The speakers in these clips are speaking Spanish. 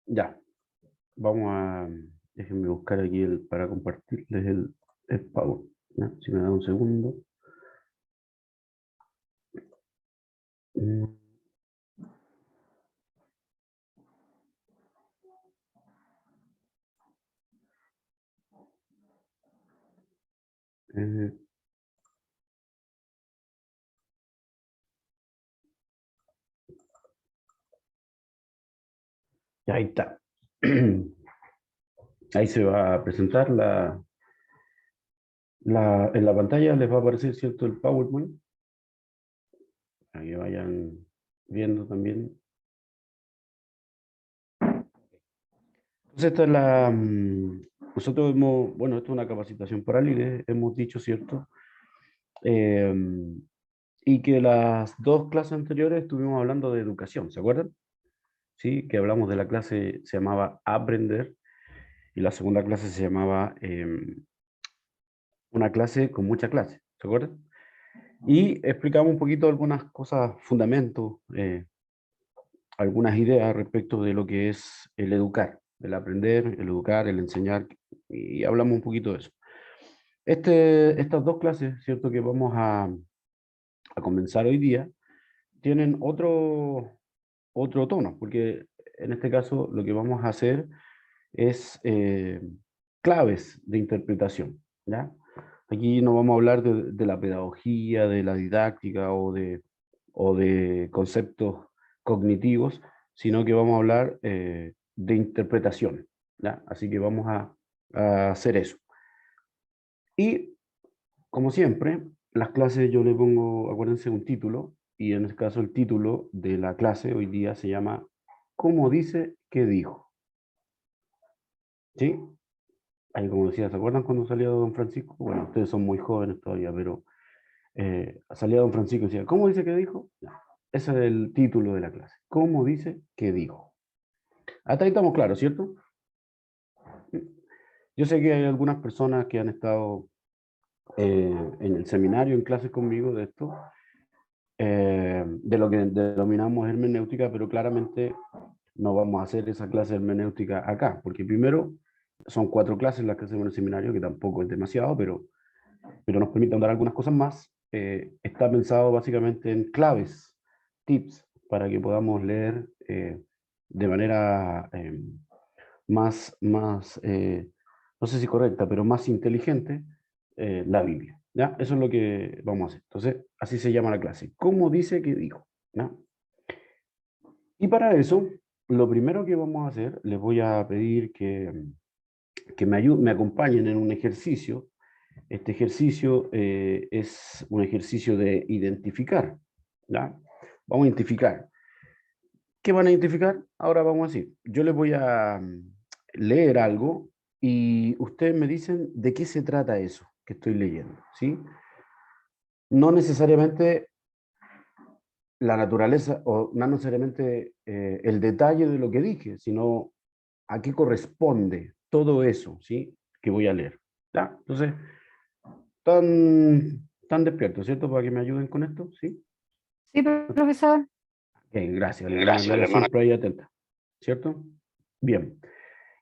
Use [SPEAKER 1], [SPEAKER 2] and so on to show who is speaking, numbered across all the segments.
[SPEAKER 1] Ya, vamos a, déjenme buscar aquí para compartirles el Power. ¿Ya? Si me da un segundo. Mm, eh, ya ahí está. Ahí se va a presentar en la pantalla les va a aparecer, ¿cierto? El PowerPoint, para que vayan viendo también. Entonces, esta es nosotros hemos, bueno, esto es una capacitación para líderes, hemos dicho, ¿cierto? Eh, y que las dos clases anteriores estuvimos hablando de educación, ¿se acuerdan? Sí, que hablamos de la clase, se llamaba Aprender, y la segunda clase se llamaba Una clase con mucha clase, ¿se acuerdan? Y explicamos un poquito algunas cosas, fundamentos, algunas ideas respecto de lo que es el educar, el aprender, el educar, el enseñar, y hablamos un poquito de eso. Estas dos clases, ¿cierto? Que vamos a comenzar hoy día, tienen otro tono, porque en este caso lo que vamos a hacer es claves de interpretación, ¿ya? Aquí no vamos a hablar de la pedagogía, de la didáctica o de conceptos cognitivos, sino que vamos a hablar de interpretación, ¿ya? Así que vamos a hacer eso. Y, como siempre, las clases yo le pongo, acuérdense, un título, y en este caso el título de la clase hoy día se llama ¿Cómo dice que dijo? ¿Sí? Ahí como decía, ¿se acuerdan cuando salía Don Francisco? Bueno, ustedes son muy jóvenes todavía, pero salía Don Francisco y decía, ¿cómo dice que dijo? Ya, ese es el título de la clase. ¿Cómo dice que dijo? Hasta ahí estamos claros, ¿cierto? Yo sé que hay algunas personas que han estado en el seminario, en clases conmigo de esto, de lo que denominamos hermenéutica, pero claramente no vamos a hacer esa clase de hermenéutica acá, porque primero son 4 clases las que hacemos en el seminario, que tampoco es demasiado, pero nos permite andar algunas cosas más. Está pensado básicamente en claves, tips, para que podamos leer de manera no sé si correcta, pero más inteligente, la Biblia. ¿Ya? Eso es lo que vamos a hacer. Entonces, así se llama la clase. ¿Cómo dice que dijo? ¿Ya? Y para eso, lo primero que vamos a hacer, les voy a pedir que me acompañen en un ejercicio. Este ejercicio es un ejercicio de identificar, ¿ya? Vamos a identificar. ¿Qué van a identificar? Ahora vamos a decir, yo les voy a leer algo y ustedes me dicen de qué se trata eso que estoy leyendo, ¿sí? No necesariamente la naturaleza o no necesariamente el detalle de lo que dije, sino a qué corresponde todo eso, ¿sí? Que voy a leer, ¿ya? Entonces, tan despiertos, ¿cierto? Para que me ayuden con esto, ¿sí?
[SPEAKER 2] Sí, profesor.
[SPEAKER 1] Bien, gracias, la hermana Gloria siempre ahí atenta, ¿cierto? Bien.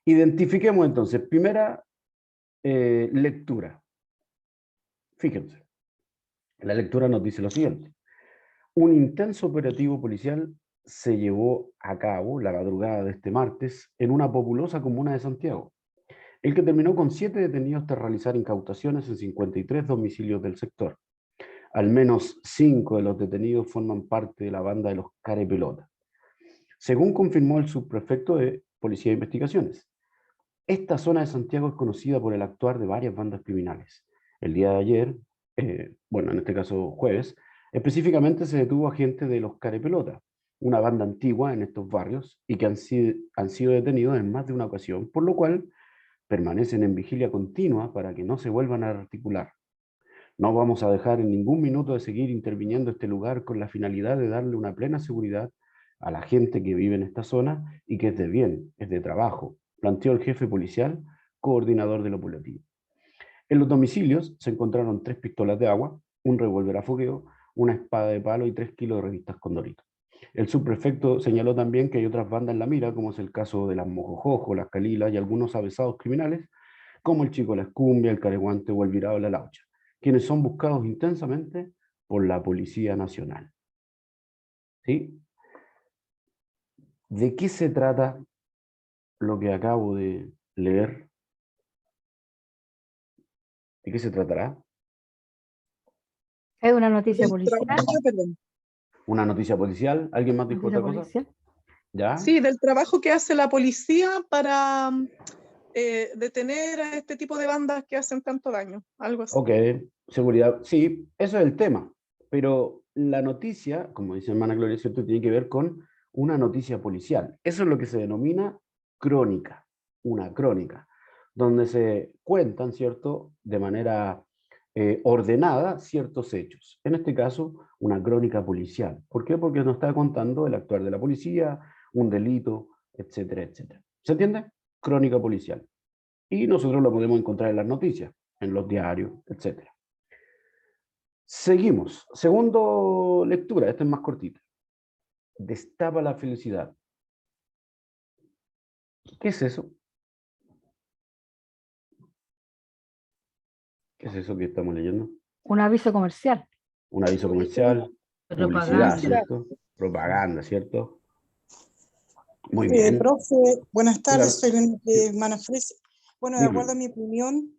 [SPEAKER 1] Identifiquemos entonces, primera lectura. Fíjense, la lectura nos dice lo siguiente. Un intenso operativo policial se llevó a cabo la madrugada de este martes en una populosa comuna de Santiago, el que terminó con 7 detenidos tras realizar incautaciones en 53 domicilios del sector. Al menos 5 de los detenidos forman parte de la banda de los Carepelota, según confirmó el subprefecto de Policía de Investigaciones. Esta zona de Santiago es conocida por el actuar de varias bandas criminales. El día de ayer, bueno, en este caso jueves, específicamente se detuvo a gente de los Carepelota, una banda antigua en estos barrios y que han sido detenidos en más de una ocasión, por lo cual permanecen en vigilia continua para que no se vuelvan a articular. No vamos a dejar en ningún minuto de seguir interviniendo este lugar con la finalidad de darle una plena seguridad a la gente que vive en esta zona y que es de bien, es de trabajo, planteó el jefe policial, coordinador del operativo. En los domicilios se encontraron 3 pistolas de agua, un revólver a fogueo, una espada de palo y 3 kilos de revistas Condorito. El subprefecto señaló también que hay otras bandas en la mira, como es el caso de las Mojojojo, las Calilas y algunos avesados criminales, como el Chico La Escumbia, el Careguante o el Virado de la Laucha, quienes son buscados intensamente por la Policía Nacional. ¿Sí? ¿De qué se trata lo que acabo de leer? ¿De qué se tratará?
[SPEAKER 2] Es una noticia
[SPEAKER 3] Del
[SPEAKER 2] policial.
[SPEAKER 3] perdón.
[SPEAKER 1] ¿Una noticia policial? ¿Alguien más dijo
[SPEAKER 2] Noticia
[SPEAKER 1] otra cosa?
[SPEAKER 2] policial.
[SPEAKER 1] ¿Ya?
[SPEAKER 3] Sí, del trabajo que hace la policía para detener a este tipo de bandas que hacen tanto daño, algo así.
[SPEAKER 1] Ok, seguridad. Sí, eso es el tema. Pero la noticia, como dice hermana Gloria, ¿cierto? Tiene que ver con una noticia policial. Eso es lo que se denomina crónica, una crónica, donde se cuentan, ¿cierto? De manera ordenada ciertos hechos. En este caso, una crónica policial. ¿Por qué? Porque nos está contando el actuar de la policía, un delito, etcétera, etcétera. ¿Se entiende? Crónica policial. Y nosotros lo podemos encontrar en las noticias, en los diarios, etcétera. Seguimos. Segundo lectura, esta es más cortita. Destapa la felicidad. ¿Qué es eso? ¿Qué es eso que estamos leyendo?
[SPEAKER 2] Un aviso comercial.
[SPEAKER 1] Un aviso comercial, publicidad,
[SPEAKER 2] Propaganda.
[SPEAKER 1] ¿cierto? Propaganda, ¿cierto? Muy bien.
[SPEAKER 4] Profe, buenas tardes,
[SPEAKER 1] Dígalo.
[SPEAKER 4] soy Manafres. Bueno, de acuerdo a
[SPEAKER 1] Dígame.
[SPEAKER 4] mi opinión,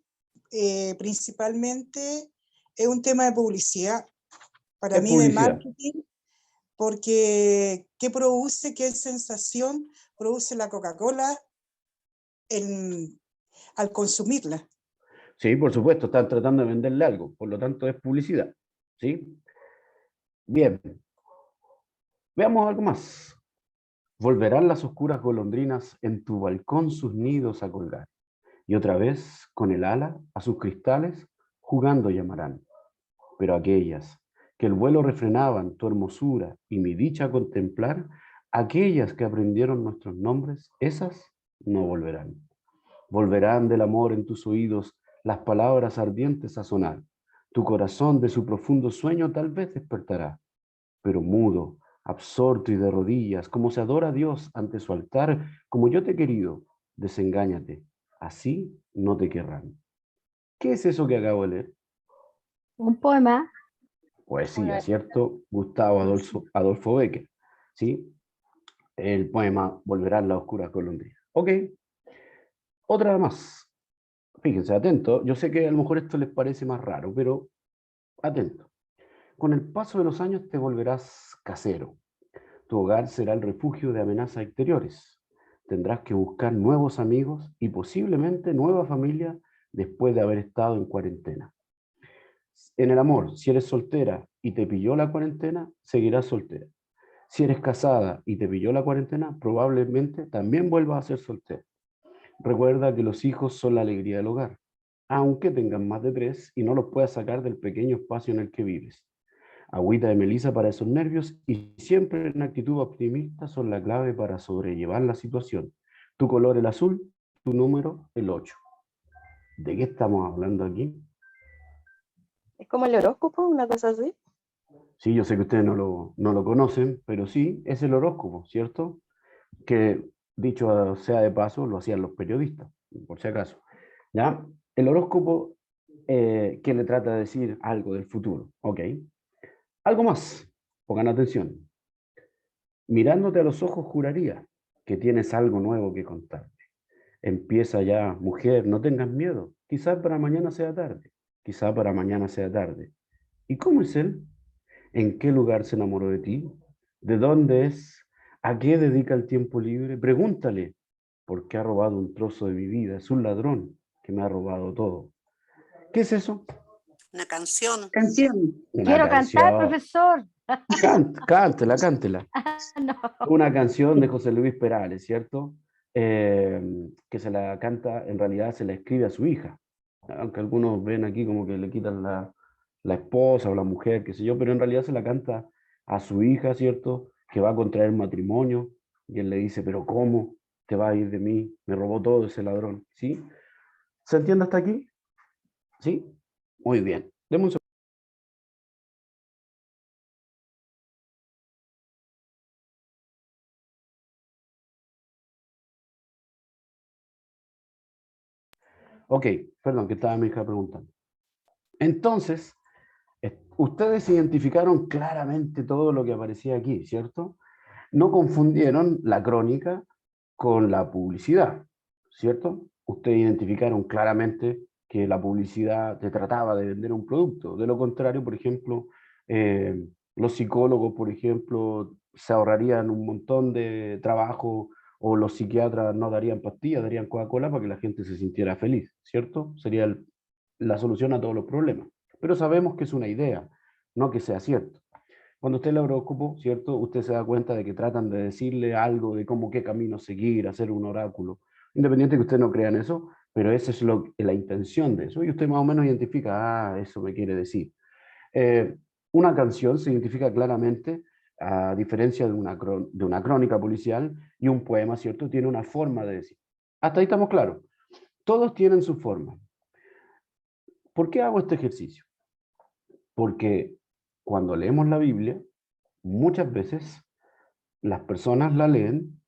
[SPEAKER 4] principalmente es un tema de publicidad, para
[SPEAKER 1] Es
[SPEAKER 4] mí de
[SPEAKER 1] publicidad.
[SPEAKER 4] marketing, porque ¿qué produce, qué sensación produce la Coca-Cola al consumirla?
[SPEAKER 1] Sí, por supuesto, están tratando de venderle algo, por lo tanto es publicidad. ¿Sí? Bien. Veamos algo más. Volverán las oscuras golondrinas en tu balcón sus nidos a colgar, y otra vez, con el ala, a sus cristales, jugando llamarán. Pero aquellas que el vuelo refrenaban tu hermosura y mi dicha a contemplar, aquellas que aprendieron nuestros nombres, esas no volverán. Volverán del amor en tus oídos las palabras ardientes a sonar. Tu corazón de su profundo sueño tal vez despertará, pero mudo, absorto y de rodillas, como se adora a Dios ante su altar, como yo te he querido, desengáñate, así no te querrán. ¿Qué es eso que acabo de leer?
[SPEAKER 2] Un poema.
[SPEAKER 1] Poesía, ¿cierto? Gustavo Adolfo Bécquer, ¿sí? El poema Volverán las oscuras golondrinas. Ok, otra más. Fíjense, atento. Yo sé que a lo mejor esto les parece más raro, pero atento. Con el paso de los años te volverás casero. Tu hogar será el refugio de amenazas exteriores. Tendrás que buscar nuevos amigos y posiblemente nueva familia después de haber estado en cuarentena. En el amor, si eres soltera y te pilló la cuarentena, seguirás soltera. Si eres casada y te pilló la cuarentena, probablemente también vuelvas a ser soltera. Recuerda que los hijos son la alegría del hogar, aunque tengan más de 3 y no los puedas sacar del pequeño espacio en el que vives. Agüita de melisa para esos nervios y siempre en actitud optimista son la clave para sobrellevar la situación. Tu color el azul, tu número el 8. ¿De qué estamos hablando aquí?
[SPEAKER 5] Es como el horóscopo, una cosa así.
[SPEAKER 1] Sí, yo sé que ustedes no lo conocen, pero sí, es el horóscopo, ¿cierto? Que, dicho sea de paso, lo hacían los periodistas, por si acaso. ¿Ya? El horóscopo que le trata de decir algo del futuro, ¿ok? Algo más, pongan atención. Mirándote a los ojos juraría que tienes algo nuevo que contarme. Empieza ya, mujer, no tengas miedo. Quizá para mañana sea tarde. Quizá para mañana sea tarde. ¿Y cómo es él? ¿En qué lugar se enamoró de ti? ¿De dónde es? ¿A qué dedica el tiempo libre? Pregúntale, porque ha robado un trozo de mi vida. Es un ladrón que me ha robado todo. ¿Qué es eso?
[SPEAKER 6] Una canción.
[SPEAKER 1] Una
[SPEAKER 2] Quiero cantar,
[SPEAKER 1] canción.
[SPEAKER 2] profesor.
[SPEAKER 1] Cántela, cántela.
[SPEAKER 2] No.
[SPEAKER 1] Una canción de José Luis Perales, ¿cierto? Que se la canta, en realidad se la escribe a su hija. Aunque algunos ven aquí como que le quitan la esposa o la mujer, qué sé yo, pero en realidad se la canta a su hija, ¿cierto? Que va a contraer matrimonio y él le dice, pero ¿cómo te va a ir de mí? Me robó todo ese ladrón, ¿sí? ¿Se entiende hasta aquí? ¿Sí? Muy bien. Deme un segundo. Ok, perdón, que estaba mi hija preguntando. Entonces, ustedes identificaron claramente todo lo que aparecía aquí, ¿cierto? No confundieron la crónica con la publicidad, ¿cierto? Ustedes identificaron claramente que la publicidad te trataba de vender un producto. De lo contrario, por ejemplo, los psicólogos, por ejemplo, se ahorrarían un montón de trabajo, o los psiquiatras no darían pastillas, darían Coca-Cola para que la gente se sintiera feliz, ¿cierto? Sería la solución a todos los problemas. Pero sabemos que es una idea, no que sea cierto. Cuando usted lee el horóscopo, ¿cierto? Usted se da cuenta de que tratan de decirle algo de cómo qué camino seguir, hacer un oráculo. Independiente que usted no crea en eso, pero esa es la intención de eso. Y usted más o menos identifica, ah, eso me quiere decir. Eh, una canción se identifica claramente, a diferencia de una crónica policial, y un poema, ¿cierto? Tiene una forma de decir. Hasta ahí estamos claros. Todos tienen su forma. ¿Por qué hago este ejercicio? Porque cuando leemos la Biblia, muchas veces las personas la leen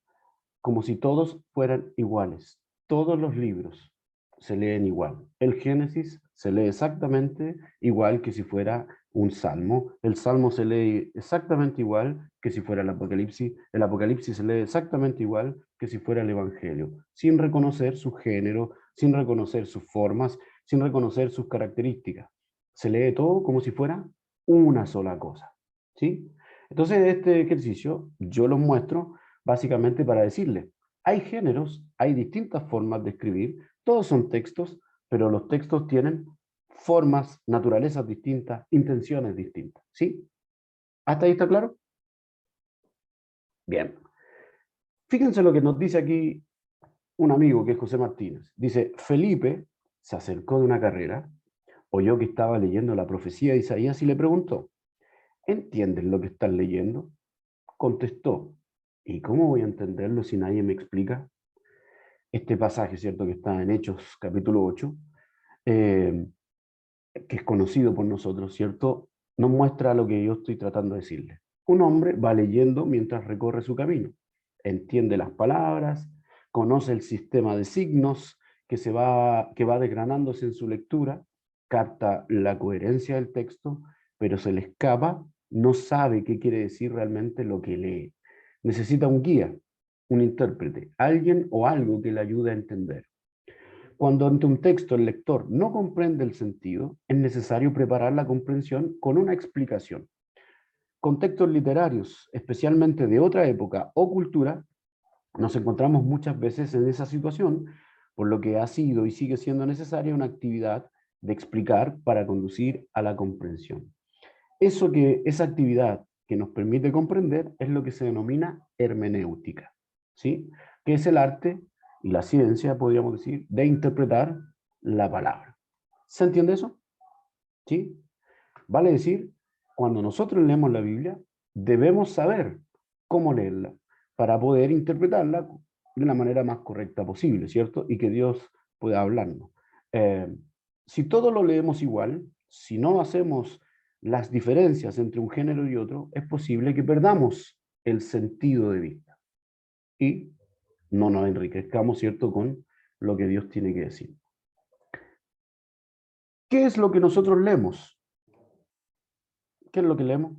[SPEAKER 1] como si todos fueran iguales. Todos los libros se leen igual. El Génesis se lee exactamente igual que si fuera un salmo. El salmo se lee exactamente igual que si fuera el Apocalipsis. El Apocalipsis se lee exactamente igual que si fuera el Evangelio, sin reconocer su género, sin reconocer sus formas, sin reconocer sus características. Se lee todo como si fuera una sola cosa, ¿sí? Entonces, este ejercicio yo lo muestro básicamente para decirle, hay géneros, hay distintas formas de escribir, todos son textos, pero los textos tienen formas, naturalezas distintas, intenciones distintas, ¿sí? ¿Hasta ahí está claro? Bien. Fíjense lo que nos dice aquí un amigo que es José Martínez. Dice, Felipe se acercó de una carrera, oyó que estaba leyendo la profecía de Isaías y le preguntó, ¿entienden lo que están leyendo? Contestó, ¿y cómo voy a entenderlo si nadie me explica? Este pasaje, ¿cierto? Que está en Hechos capítulo 8, que es conocido por nosotros, ¿cierto? Nos muestra lo que yo estoy tratando de decirle. Un hombre va leyendo mientras recorre su camino. Entiende las palabras, conoce el sistema de signos que va desgranándose en su lectura, capta la coherencia del texto, pero se le escapa, no sabe qué quiere decir realmente lo que lee. Necesita un guía, un intérprete, alguien o algo que le ayude a entender. Cuando ante un texto el lector no comprende el sentido, es necesario preparar la comprensión con una explicación. Con textos literarios, especialmente de otra época o cultura, nos encontramos muchas veces en esa situación, por lo que ha sido y sigue siendo necesaria una actividad de explicar para conducir a la comprensión. Esa actividad que nos permite comprender es lo que se denomina hermenéutica, ¿sí? Que es el arte y la ciencia, podríamos decir, de interpretar la palabra. ¿Se entiende eso? ¿Sí? Vale decir, cuando nosotros leemos la Biblia, debemos saber cómo leerla para poder interpretarla de la manera más correcta posible, ¿cierto? Y que Dios pueda hablarnos. Si todo lo leemos igual, si no hacemos las diferencias entre un género y otro, es posible que perdamos el sentido de vista y no nos enriquezcamos, ¿cierto?, con lo que Dios tiene que decir. ¿Qué es lo que nosotros leemos? ¿Qué es lo que leemos?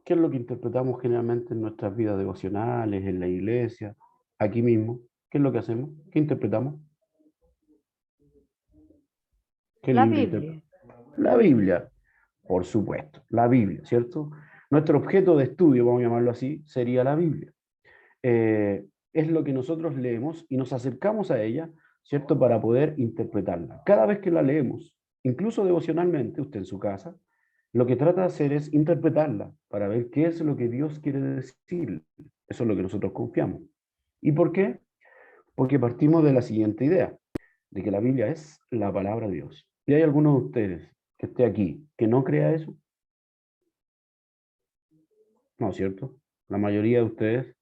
[SPEAKER 1] ¿Qué es lo que interpretamos generalmente en nuestras vidas devocionales, en la iglesia, aquí mismo? ¿Qué es lo que hacemos? ¿Qué interpretamos? ¿Qué
[SPEAKER 2] La
[SPEAKER 1] libro
[SPEAKER 2] Biblia.
[SPEAKER 1] La Biblia, por supuesto, la Biblia, ¿cierto? Nuestro objeto de estudio, vamos a llamarlo así, sería la Biblia. Es lo que nosotros leemos y nos acercamos a ella, ¿cierto? Para poder interpretarla. Cada vez que la leemos, incluso devocionalmente, usted en su casa, lo que trata de hacer es interpretarla para ver qué es lo que Dios quiere decir. Eso es lo que nosotros confiamos. ¿Y por qué? Porque partimos de la siguiente idea, de que la Biblia es la palabra de Dios. ¿Y hay alguno de ustedes que esté aquí que no crea eso? No, ¿cierto? La mayoría de ustedes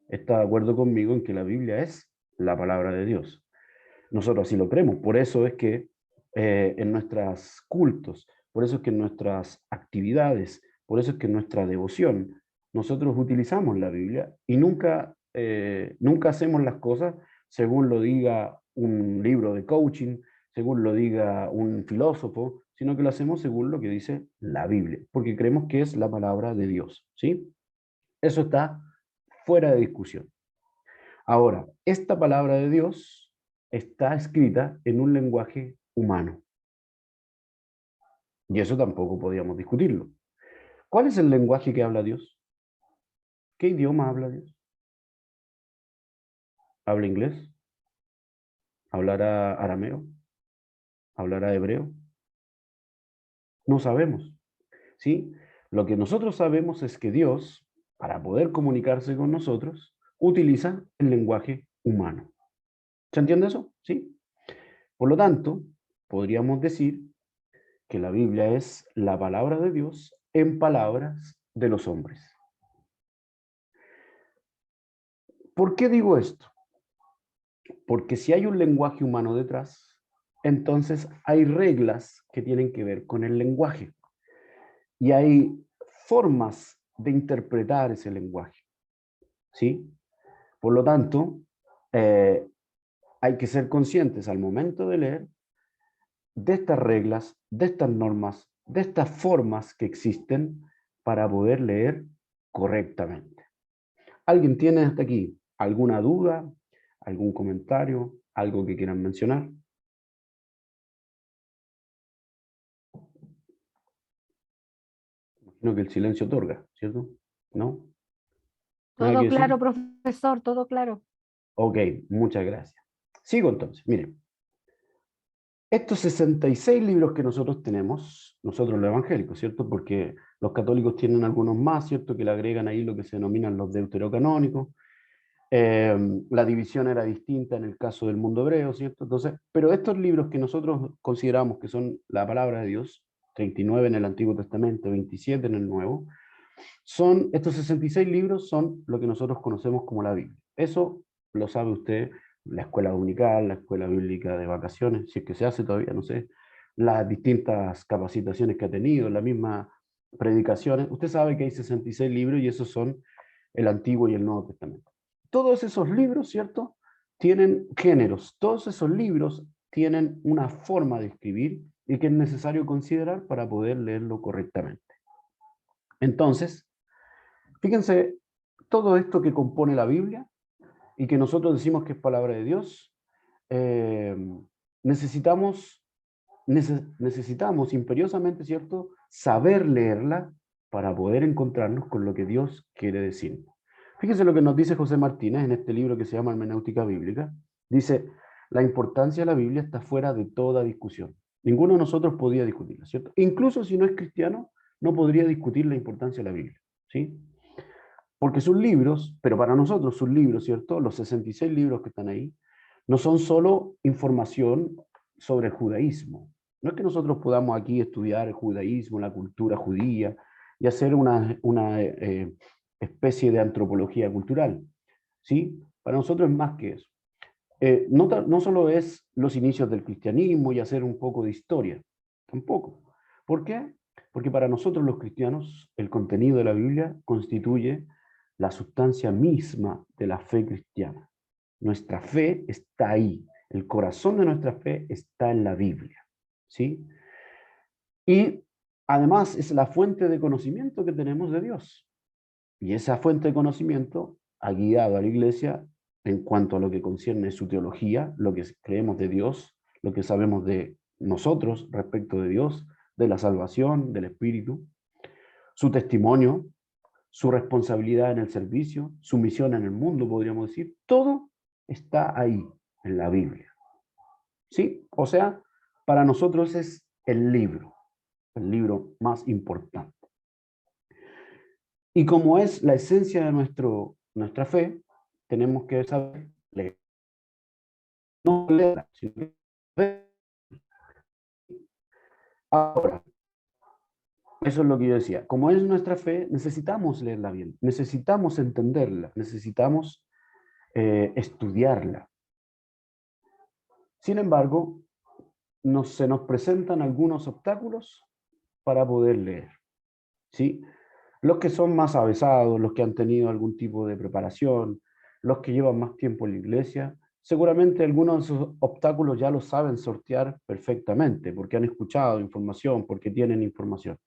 [SPEAKER 1] está de acuerdo conmigo en que la Biblia es la palabra de Dios. Nosotros así lo creemos. Por eso es que en nuestros cultos, por eso es que en nuestras actividades, por eso es que en nuestra devoción, nosotros utilizamos la Biblia y nunca hacemos las cosas según lo diga un libro de coaching, según lo diga un filósofo, sino que lo hacemos según lo que dice la Biblia, porque creemos que es la palabra de Dios, ¿sí? Eso está fuera de discusión. Ahora, esta palabra de Dios está escrita en un lenguaje humano. Y eso tampoco podíamos discutirlo. ¿Cuál es el lenguaje que habla Dios? ¿Qué idioma habla Dios? ¿Habla inglés? ¿Hablará arameo? ¿Hablará hebreo? No sabemos, ¿sí? Lo que nosotros sabemos es que Dios, para poder comunicarse con nosotros, utiliza el lenguaje humano. ¿Se entiende eso? ¿Sí? Por lo tanto, podríamos decir que la Biblia es la palabra de Dios en palabras de los hombres. ¿Por qué digo esto? Porque si hay un lenguaje humano detrás, entonces hay reglas que tienen que ver con el lenguaje. Y hay formas de interpretar ese lenguaje. ¿Sí? Por lo tanto, hay que ser conscientes al momento de leer de estas reglas, de estas normas, de estas formas que existen para poder leer correctamente. ¿Alguien tiene hasta aquí alguna duda, algún comentario, algo que quieran mencionar? Imagino que el silencio otorga, ¿cierto? ¿No? ¿Nada que
[SPEAKER 2] Todo
[SPEAKER 1] decir?
[SPEAKER 2] claro, profesor, todo claro.
[SPEAKER 1] Ok, muchas gracias. Sigo entonces, miren. Estos 66 libros que nosotros tenemos, nosotros los evangélicos, ¿cierto? Porque los católicos tienen algunos más, ¿cierto? Que le agregan ahí lo que se denominan los deuterocanónicos. La división era distinta en el caso del mundo hebreo, ¿cierto? Entonces, pero estos libros que nosotros consideramos que son la palabra de Dios, 39 en el Antiguo Testamento, 27 en el Nuevo, estos 66 libros son lo que nosotros conocemos como la Biblia. Eso lo sabe usted, la escuela dominical, la escuela bíblica de vacaciones, si es que se hace todavía, no sé, las distintas capacitaciones que ha tenido, las mismas predicaciones. Usted sabe que hay 66 libros y esos son el Antiguo y el Nuevo Testamento. Todos esos libros, ¿cierto?, tienen géneros. Todos esos libros tienen una forma de escribir y que es necesario considerar para poder leerlo correctamente. Entonces, fíjense, todo esto que compone la Biblia y que nosotros decimos que es palabra de Dios, necesitamos imperiosamente, ¿cierto?, saber leerla para poder encontrarnos con lo que Dios quiere decir. Fíjense lo que nos dice José Martínez en este libro que se llama Hermenéutica Bíblica. Dice, la importancia de la Biblia está fuera de toda discusión. Ninguno de nosotros podía discutirla, ¿cierto? Incluso si no es cristiano, no podría discutir la importancia de la Biblia, ¿sí? Porque sus libros, pero para nosotros sus libros, ¿cierto? Los 66 libros que están ahí, no son solo información sobre el judaísmo. No es que nosotros podamos aquí estudiar el judaísmo, la cultura judía, y hacer una especie de antropología cultural, ¿sí? Para nosotros es más que eso. No solo es los inicios del cristianismo y hacer un poco de historia, tampoco. ¿Por qué? Porque para nosotros los cristianos el contenido de la Biblia constituye la sustancia misma de la fe cristiana. Nuestra fe está ahí, el corazón de nuestra fe está en la Biblia, ¿sí? Y además es la fuente de conocimiento que tenemos de Dios. Y esa fuente de conocimiento ha guiado a la Iglesia en cuanto a lo que concierne su teología, lo que creemos de Dios, lo que sabemos de nosotros respecto de Dios, de la salvación, del Espíritu, su testimonio, su responsabilidad en el servicio, su misión en el mundo, podríamos decir, todo está ahí en la Biblia. ¿Sí? O sea, para nosotros es el libro más importante. Y como es la esencia de nuestra fe, tenemos que saber leer. No leer, sino que leer. Ahora, eso es lo que yo decía. Como es nuestra fe, necesitamos leerla bien, necesitamos entenderla, necesitamos estudiarla. Sin embargo, se nos presentan algunos obstáculos para poder leer, ¿sí? Los que son más avesados, los que han tenido algún tipo de preparación, los que llevan más tiempo en la iglesia, seguramente algunos de esos obstáculos ya los saben sortear perfectamente, porque han escuchado información, porque tienen información.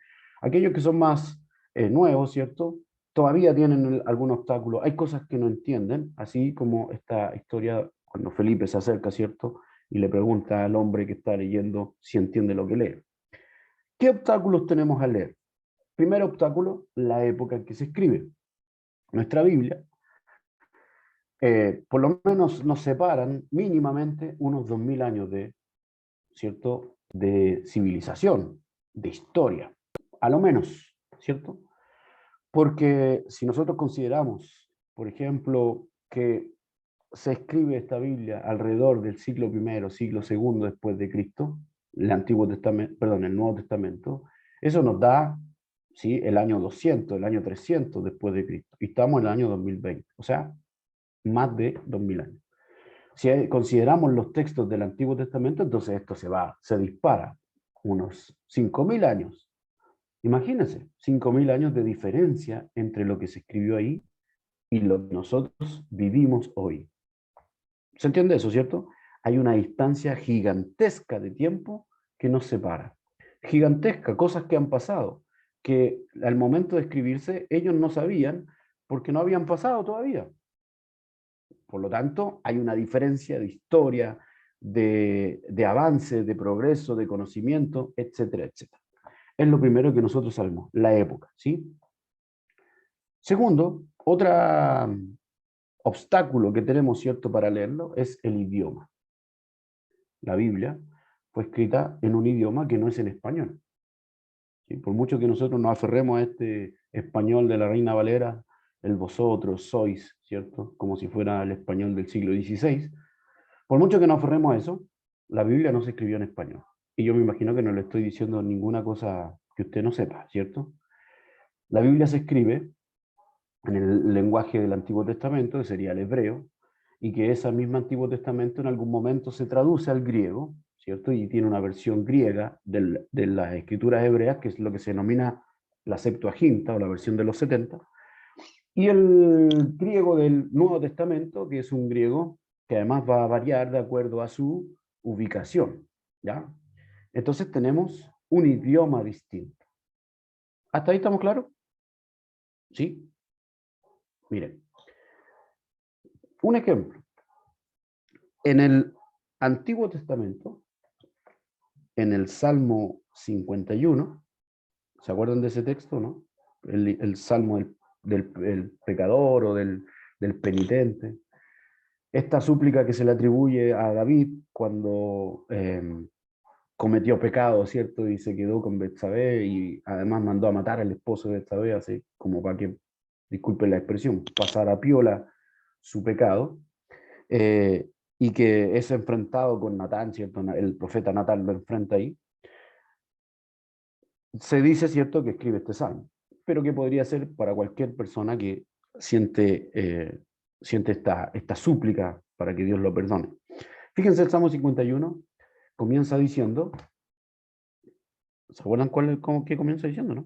[SPEAKER 1] Aquellos que son más nuevos, ¿cierto? Todavía tienen algún obstáculo. Hay cosas que no entienden, así como esta historia cuando Felipe se acerca, ¿cierto? Y le pregunta al hombre que está leyendo si entiende lo que lee. ¿Qué obstáculos tenemos al leer? Primer obstáculo, la época en que se escribe. Nuestra Biblia, por lo menos nos separan mínimamente unos 2000 años de, ¿cierto? De civilización, de historia, a lo menos, ¿cierto? Porque si nosotros consideramos, por ejemplo, que se escribe esta Biblia alrededor del siglo I, siglo II después de Cristo, el Antiguo Testamento, perdón, el Nuevo Testamento, eso nos da, ¿sí?, el año 200, el año 300 después de Cristo, y estamos en el año 2020, o sea, más de 2000 años. Si consideramos los textos del Antiguo Testamento, entonces esto se dispara unos 5000 años. Imagínense, 5000 años de diferencia entre lo que se escribió ahí y lo que nosotros vivimos hoy. ¿Se entiende eso, cierto? Hay una distancia gigantesca de tiempo que nos separa. Gigantesca, cosas que han pasado, que al momento de escribirse ellos no sabían porque no habían pasado todavía. Por lo tanto, hay una diferencia de historia, de avance, de progreso, de conocimiento, etcétera, etcétera. Es lo primero que nosotros sabemos, la época, ¿sí? Segundo, otro obstáculo que tenemos, ¿cierto?, para leerlo es el idioma. La Biblia fue escrita en un idioma que no es el español. ¿Sí? Por mucho que nosotros nos aferremos a este español de la Reina Valera, el vosotros sois, ¿cierto?, como si fuera el español del siglo XVI, por mucho que nos aferremos a eso, la Biblia no se escribió en español. Y yo me imagino que no le estoy diciendo ninguna cosa que usted no sepa, ¿cierto? La Biblia se escribe en el lenguaje del Antiguo Testamento, que sería el hebreo, y que ese mismo Antiguo Testamento en algún momento se traduce al griego, ¿cierto? Y tiene una versión griega de las escrituras hebreas, que es lo que se denomina la Septuaginta, o la versión de los 70, y el griego del Nuevo Testamento, que es un griego que además va a variar de acuerdo a su ubicación, ¿ya? Entonces tenemos un idioma distinto. ¿Hasta ahí estamos claros? ¿Sí? Miren, un ejemplo. En el Antiguo Testamento, en el Salmo 51, ¿se acuerdan de ese texto, no? El Salmo del pecador o del penitente. Esta súplica que se le atribuye a David cuando cometió pecado, ¿cierto? Y se quedó con Betsabé y además mandó a matar al esposo de Betsabé, así como para que, disculpen la expresión, pasara piola su pecado. Y que es enfrentado con Natán, ¿cierto? El profeta Natán lo enfrenta ahí. Se dice, ¿cierto?, que escribe este salmo, pero que podría ser para cualquier persona que siente esta súplica para que Dios lo perdone. Fíjense, el Salmo 51 comienza diciendo, ¿se acuerdan qué comienza diciendo, no?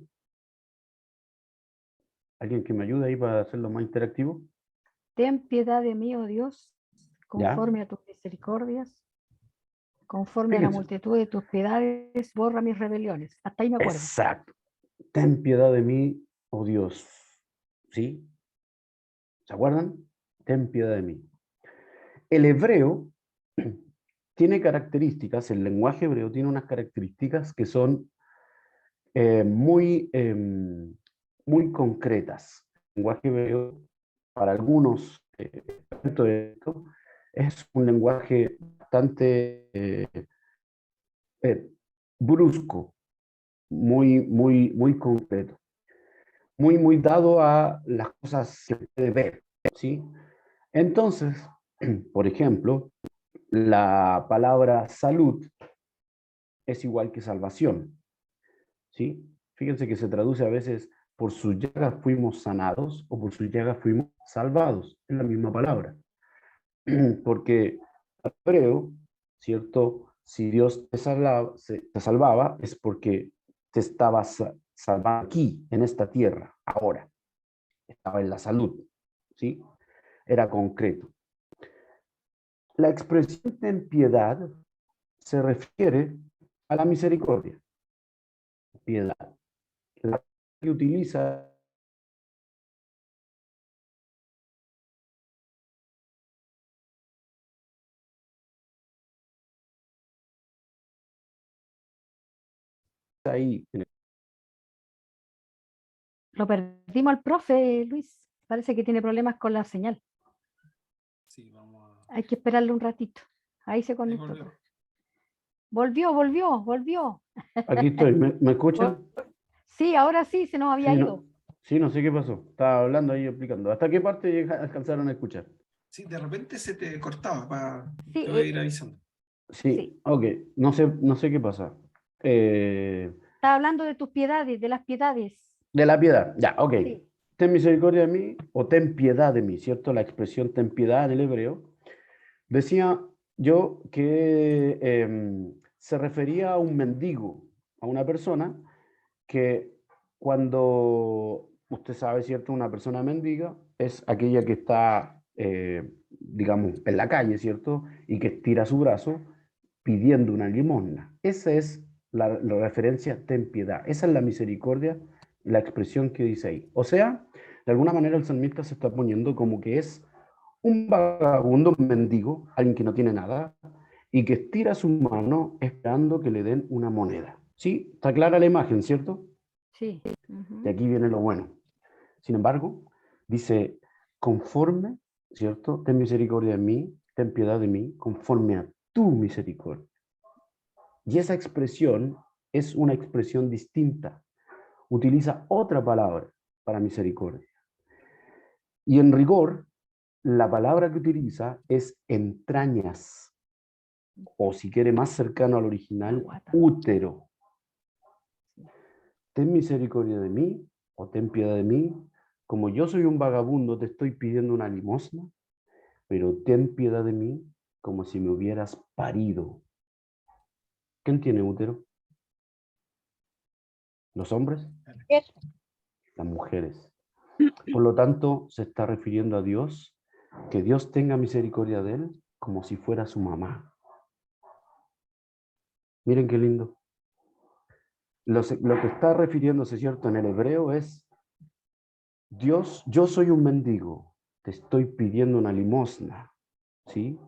[SPEAKER 1] ¿Alguien que me ayude ahí para hacerlo más interactivo?
[SPEAKER 2] Ten piedad de mí, oh Dios,
[SPEAKER 1] ¿Ya?
[SPEAKER 2] conforme a tus misericordias, conforme a la
[SPEAKER 1] Fíjense.
[SPEAKER 2] multitud de tus piedades, borra mis rebeliones. Hasta ahí me acuerdo.
[SPEAKER 1] Exacto. Ten piedad de mí, oh Dios. ¿Sí? ¿Se acuerdan? Ten piedad de mí. El hebreo tiene características, el lenguaje hebreo tiene unas características que son muy concretas. El lenguaje hebreo, para algunos expertos de esto, es un lenguaje bastante brusco, muy concreto, muy dado a las cosas que se puede ver, ¿sí? Entonces, por ejemplo, la palabra salud es igual que salvación, ¿sí? Fíjense que se traduce a veces por sus llagas fuimos sanados o por sus llagas fuimos salvados, es la misma palabra. Porque en hebreo, ¿cierto? Si Dios te salvaba es porque te estaba salvando aquí, en esta tierra, ahora. Estaba en la salud, ¿sí? Era concreto. la expresión ten piedad se refiere a la misericordia. Piedad. La que utiliza ahí en
[SPEAKER 2] Lo perdimos al profe, Luis. Parece que tiene problemas con la señal.
[SPEAKER 7] Sí, vamos a...
[SPEAKER 2] Hay que esperarle un ratito. Ahí se
[SPEAKER 7] Ahí
[SPEAKER 2] conectó.
[SPEAKER 7] volvió.
[SPEAKER 2] Volvió.
[SPEAKER 1] aquí estoy, ¿me escuchan?
[SPEAKER 2] Sí, ahora sí, se nos había ido.
[SPEAKER 1] Sí, no sé qué pasó. Estaba hablando ahí explicando. ¿Hasta qué parte alcanzaron a escuchar?
[SPEAKER 7] Sí, de repente se te cortaba,
[SPEAKER 2] Sí,
[SPEAKER 7] te voy a ir avisando.
[SPEAKER 1] Sí,
[SPEAKER 2] Sí.
[SPEAKER 1] ok. No sé qué pasa.
[SPEAKER 2] Estaba hablando de tus piedades, de las piedades.
[SPEAKER 1] De la piedad, ya, ok.
[SPEAKER 2] Sí.
[SPEAKER 1] Ten misericordia de mí o ten piedad de mí, ¿cierto? La expresión ten piedad en el hebreo. Decía yo que se refería a un mendigo, a una persona que cuando, usted sabe, ¿cierto? Una persona mendiga es aquella que está, digamos, en la calle, ¿cierto? Y que estira su brazo pidiendo una limosna. Esa es la referencia, ten piedad. Esa es la misericordia, la expresión que dice ahí. O sea, de alguna manera el salmista se está poniendo como que es un vagabundo, un mendigo, alguien que no tiene nada, y que estira su mano esperando que le den una moneda. ¿Sí? Está clara la imagen, ¿cierto?
[SPEAKER 2] Sí.
[SPEAKER 1] De aquí viene lo bueno. Sin embargo, dice, conforme, ¿cierto? Ten misericordia de mí, ten piedad de mí, conforme a tu misericordia. Y esa expresión es una expresión distinta. Utiliza otra palabra para misericordia. Y en rigor, la palabra que utiliza es entrañas, o si quiere más cercano al original, útero. Ten misericordia de mí, o ten piedad de mí, como yo soy un vagabundo, te estoy pidiendo una limosna, pero ten piedad de mí como si me hubieras parido. ¿Quién tiene útero? ¿Los hombres? Las mujeres. Por lo tanto, se está refiriendo a Dios, que Dios tenga misericordia de él como si fuera su mamá. Miren qué lindo. Lo que está refiriéndose, ¿cierto? En el hebreo es, Dios, yo soy un mendigo, te estoy pidiendo una limosna, ¿sí?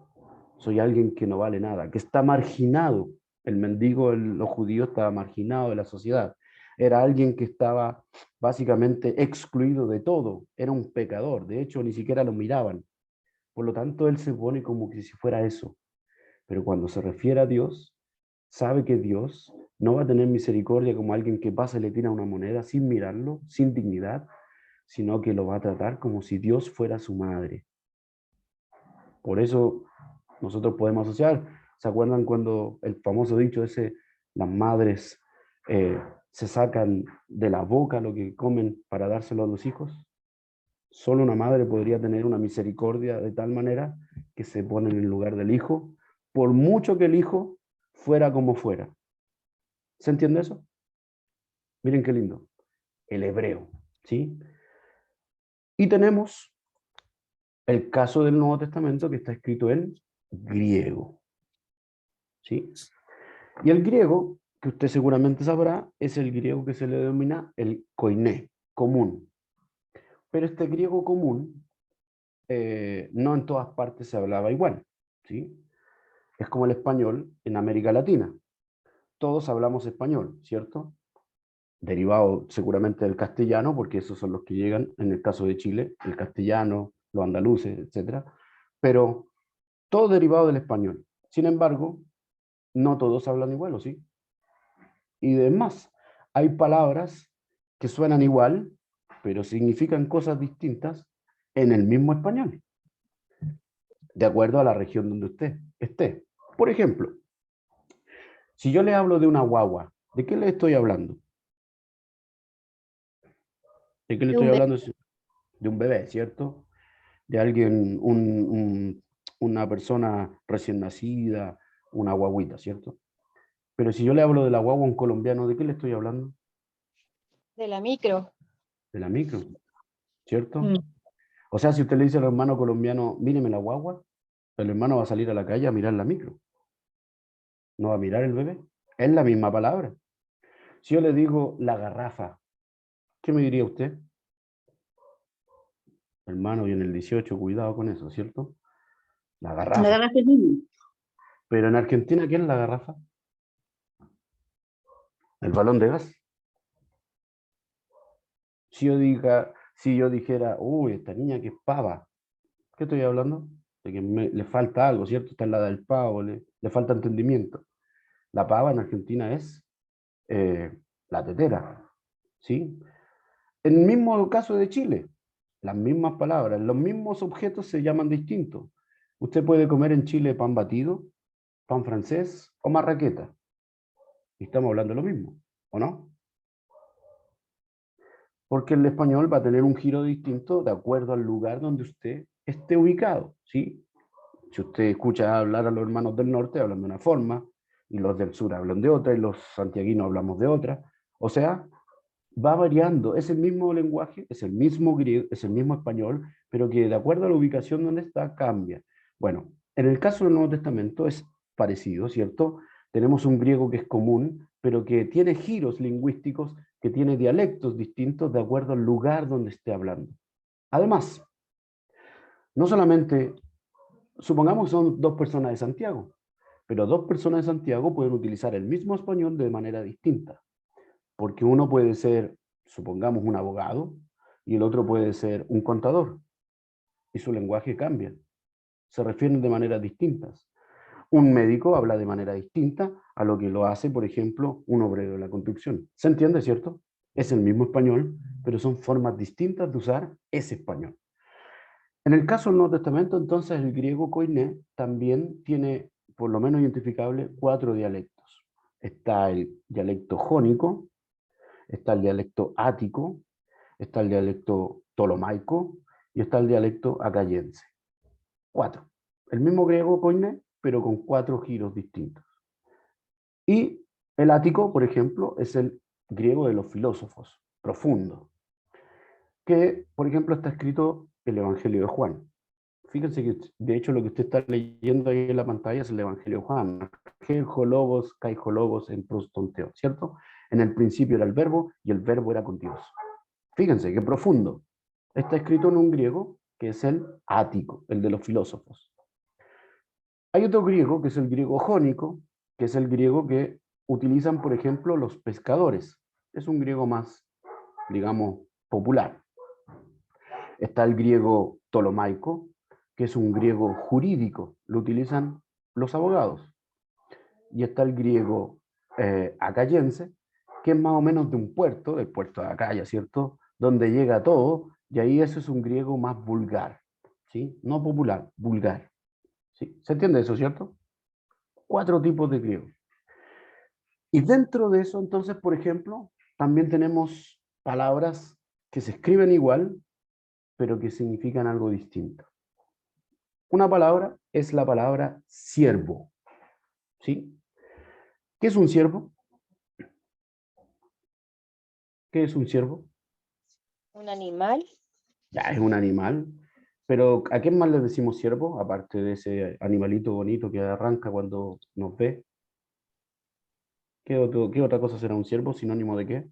[SPEAKER 1] Soy alguien que no vale nada, que está marginado. El mendigo, los judíos, estaba marginado de la sociedad. Era alguien que estaba básicamente excluido de todo. Era un pecador. De hecho, ni siquiera lo miraban. Por lo tanto, él se pone como que si fuera eso. Pero cuando se refiere a Dios, sabe que Dios no va a tener misericordia como alguien que pasa y le tira una moneda sin mirarlo, sin dignidad, sino que lo va a tratar como si Dios fuera su madre. Por eso nosotros podemos asociar. ¿Se acuerdan cuando el famoso dicho ese, las madres se sacan de la boca lo que comen para dárselo a los hijos? Solo una madre podría tener una misericordia de tal manera que se pone en el lugar del hijo, por mucho que el hijo fuera como fuera. ¿Se entiende eso? Miren qué lindo. El hebreo, ¿sí? Y tenemos el caso del Nuevo Testamento que está escrito en griego, ¿sí? Y el griego, que usted seguramente sabrá, es el griego que se le denomina el koiné, común. Pero este griego común no en todas partes se hablaba igual, ¿sí? Es como el español en América Latina. Todos hablamos español, ¿cierto? Derivado seguramente del castellano, porque esos son los que llegan, en el caso de Chile, el castellano, los andaluces, etc. Pero todo derivado del español. Sin embargo, no todos hablan igual, ¿o sí? Y además, hay palabras que suenan igual, pero significan cosas distintas en el mismo español, de acuerdo a la región donde usted esté. Por ejemplo, si yo le hablo de una guagua, ¿de qué le estoy hablando? ¿De qué le
[SPEAKER 5] De
[SPEAKER 1] estoy
[SPEAKER 5] un bebé.
[SPEAKER 1] hablando? De un bebé, ¿cierto? De alguien, una persona recién nacida, una guaguita, ¿cierto? Pero si yo le hablo de la guagua a un colombiano, ¿de qué le estoy hablando?
[SPEAKER 5] De la micro.
[SPEAKER 1] De la micro, ¿cierto?
[SPEAKER 3] Mm.
[SPEAKER 1] O sea, si usted le dice al hermano colombiano, míreme la guagua, El hermano va a salir a la calle a mirar la micro. No va a mirar el bebé. Es la misma palabra. Si yo le digo la garrafa, ¿qué me diría usted? Hermano, y en el 18, cuidado con eso, ¿cierto? La garrafa.
[SPEAKER 8] La garrafa es niño.
[SPEAKER 1] Pero en Argentina, ¿qué es la garrafa? El balón de gas. Si yo dijera, uy, esta niña que es pava, ¿qué estoy hablando? De que le falta algo, ¿cierto? Está en la del pavo, le falta entendimiento. La pava en Argentina es la tetera, ¿sí? En el mismo caso de Chile, las mismas palabras, los mismos objetos se llaman distintos. Usted puede comer en Chile pan batido, pan francés o marraqueta. Y estamos hablando de lo mismo, ¿o no? Porque el español va a tener un giro distinto de acuerdo al lugar donde usted esté ubicado, ¿sí? Si usted escucha hablar a los hermanos del norte, hablan de una forma, y los del sur hablan de otra, y los santiaguinos hablamos de otra. O sea, va variando, es el mismo lenguaje, es el mismo griego, es el mismo español, pero que de acuerdo a la ubicación donde está, cambia. Bueno, en el caso del Nuevo Testamento es parecido, ¿cierto? Tenemos un griego que es común, pero que tiene giros lingüísticos, que tiene dialectos distintos de acuerdo al lugar donde esté hablando. Además, no solamente, supongamos que son dos personas de Santiago, pero dos personas de Santiago pueden utilizar el mismo español de manera distinta. Porque uno puede ser, supongamos, un abogado y el otro puede ser un contador. Y su lenguaje cambia. Se refieren de maneras distintas. Un médico habla de manera distinta a lo que lo hace, por ejemplo, un obrero de la construcción. ¿Se entiende, cierto? Es el mismo español, pero son formas distintas de usar ese español. En el caso del Nuevo Testamento, entonces, el griego koiné también tiene, por lo menos identificable, 4 dialectos. Está el dialecto jónico, está el dialecto ático, está el dialecto ptolomaico y está el dialecto acayense. 4. El mismo griego koiné, pero con 4 giros distintos. Y el ático, por ejemplo, es el griego de los filósofos, profundo, que, por ejemplo, está escrito el Evangelio de Juan. Fíjense que, de hecho, lo que usted está leyendo ahí en la pantalla es el Evangelio de Juan. Logos, Logos en prostonteo, ¿cierto? En el principio era el verbo y el verbo era con Dios. Fíjense qué profundo. Está escrito en un griego que es el ático, el de los filósofos. Hay otro griego que es el griego jónico, que es el griego que utilizan, por ejemplo, los pescadores. Es un griego más, digamos, popular. Está el griego ptolomaico, que es un griego jurídico, lo utilizan los abogados. Y está el griego acayense, que es más o menos de un puerto, del puerto de Acaya, ¿cierto? Donde llega todo, y ahí eso es un griego más vulgar, ¿sí? No popular, vulgar. ¿Sí? ¿Se entiende eso, cierto? 4 tipos de griego. Y dentro de eso, entonces, por ejemplo, también tenemos palabras que se escriben igual, pero que significan algo distinto. Una palabra es la palabra siervo, ¿sí? ¿Qué es un siervo? ¿Qué es un ciervo?
[SPEAKER 5] Un animal.
[SPEAKER 1] Ya, es un animal. Pero ¿a quién más le decimos ciervo? Aparte de ese animalito bonito que arranca cuando nos ve. ¿Qué otra cosa será un ciervo? ¿Sinónimo de qué?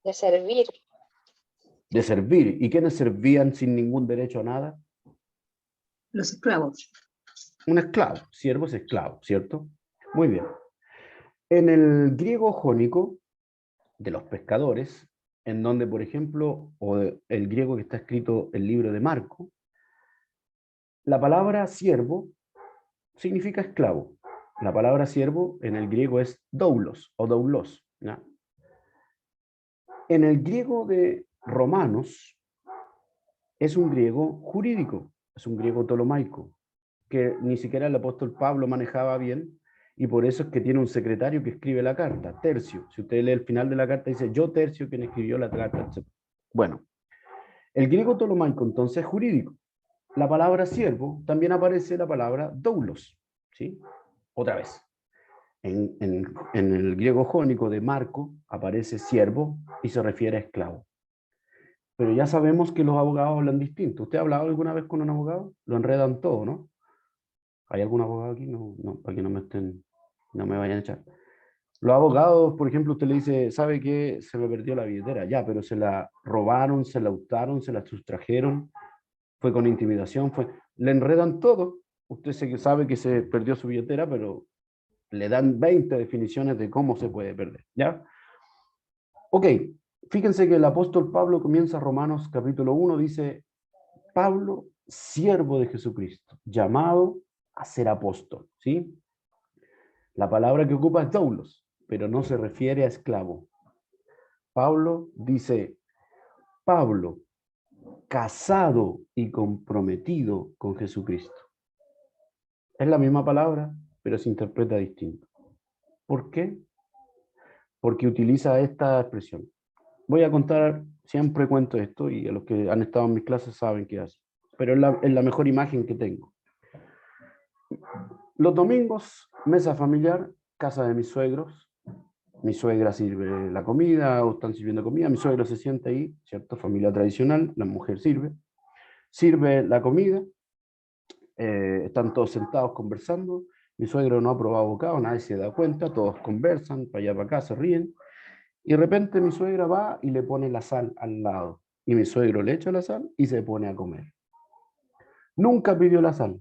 [SPEAKER 5] De servir.
[SPEAKER 1] De servir. ¿Y quiénes servían sin ningún derecho a nada?
[SPEAKER 8] Los esclavos.
[SPEAKER 1] Un esclavo. Siervo es esclavo, ¿cierto? Muy bien. En el griego jónico, de los pescadores, en donde, por ejemplo, o el griego que está escrito el libro de Marco, la palabra siervo significa esclavo. La palabra siervo en el griego es doulos o doulos, ¿ya? En el griego de Romanos es un griego jurídico, es un griego ptolomaico, que ni siquiera el apóstol Pablo manejaba bien, y por eso es que tiene un secretario que escribe la carta, Tercio. Si usted lee el final de la carta, dice, yo Tercio, quien escribió la carta, etc. Bueno, el griego ptolomaico entonces es jurídico. La palabra siervo también aparece la palabra doulos, ¿sí? Otra vez. En el griego jónico de Marco aparece siervo y se refiere a esclavo. pero ya sabemos que los abogados hablan distinto. ¿Usted ha hablado alguna vez con un abogado? Lo enredan todo, ¿no? ¿Hay algún abogado aquí? No, no, para que no me vayan a echar. Los abogados, por ejemplo, usted le dice, ¿sabe qué? Se me perdió la billetera. Ya, pero se la robaron, se la hurtaron, se la sustrajeron, fue con intimidación, le enredan todo. Usted sabe que se perdió su billetera, pero le dan 20 definiciones de cómo se puede perder, ¿ya? Ok, fíjense que el apóstol Pablo comienza Romanos capítulo 1, dice, Pablo, siervo de Jesucristo, llamado a ser apóstol, ¿sí? La palabra que ocupa es doulos, pero no se refiere a esclavo. Pablo dice, Pablo, casado y comprometido con Jesucristo. Es la misma palabra, pero se interpreta distinto. ¿Por qué? Porque utiliza esta expresión. Voy a contar, siempre cuento esto, y a los que han estado en mis clases saben qué hace, pero es la mejor imagen que tengo. Los domingos, mesa familiar, casa de mis suegros, mi suegra sirve la comida o están sirviendo comida, mi suegro se sienta ahí, ¿cierto? Familia tradicional, la mujer sirve la comida, están todos sentados conversando, mi suegro no ha probado bocado, nadie se da cuenta, todos conversan, para allá para acá, se ríen, y de repente mi suegra va y le pone la sal al lado, y mi suegro le echa la sal y se pone a comer. Nunca pidió la sal,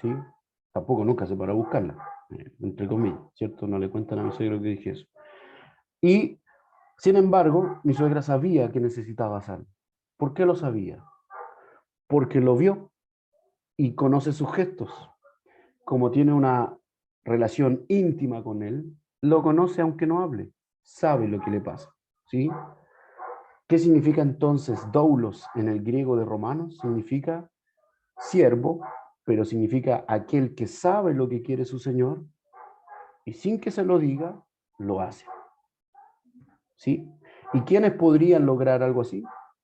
[SPEAKER 1] ¿sí? Tampoco nunca se paró a buscarla, entre comillas, ¿cierto? No le cuentan a mi suegro que dije eso. Y, sin embargo, mi suegra sabía que necesitaba sal. ¿Por qué lo sabía? Porque lo vio y conoce sus gestos. Como tiene una relación íntima con él, lo conoce aunque no hable, sabe lo que le pasa, ¿sí? ¿Qué significa entonces doulos en el griego de Romanos? Significa siervo, pero significa aquel que sabe lo que quiere su Señor y sin que se lo diga, lo hace. ¿Sí? ¿Y quiénes podrían lograr algo así?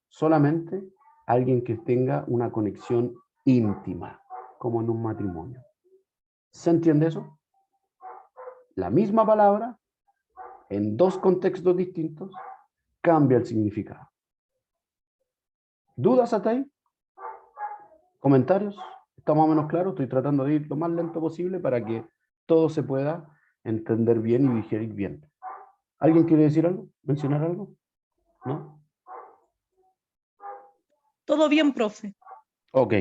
[SPEAKER 1] Solamente alguien que tenga una conexión íntima, como en un matrimonio. ¿Se entiende eso? La misma palabra, en dos contextos distintos, cambia el significado. ¿Dudas hasta ahí? ¿Comentarios? ¿Está más o menos claro? Estoy tratando de ir lo más lento posible para que todo se pueda entender bien y digerir bien. ¿Alguien quiere decir algo? ¿Mencionar algo? ¿No?
[SPEAKER 3] Todo bien, profe.
[SPEAKER 1] Ok,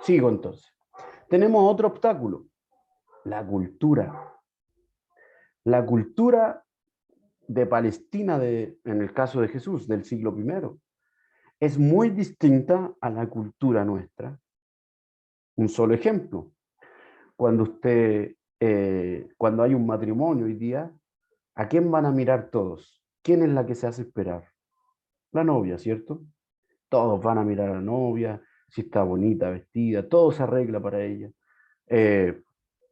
[SPEAKER 1] sigo entonces. Tenemos otro obstáculo, la cultura. La cultura de Palestina, en el caso de Jesús, del siglo I, es muy distinta a la cultura nuestra. Un solo ejemplo. Cuando hay un matrimonio hoy día, ¿a quién van a mirar todos? ¿Quién es la que se hace esperar? La novia, ¿cierto? Todos van a mirar a la novia, si está bonita, vestida, todo se arregla para ella.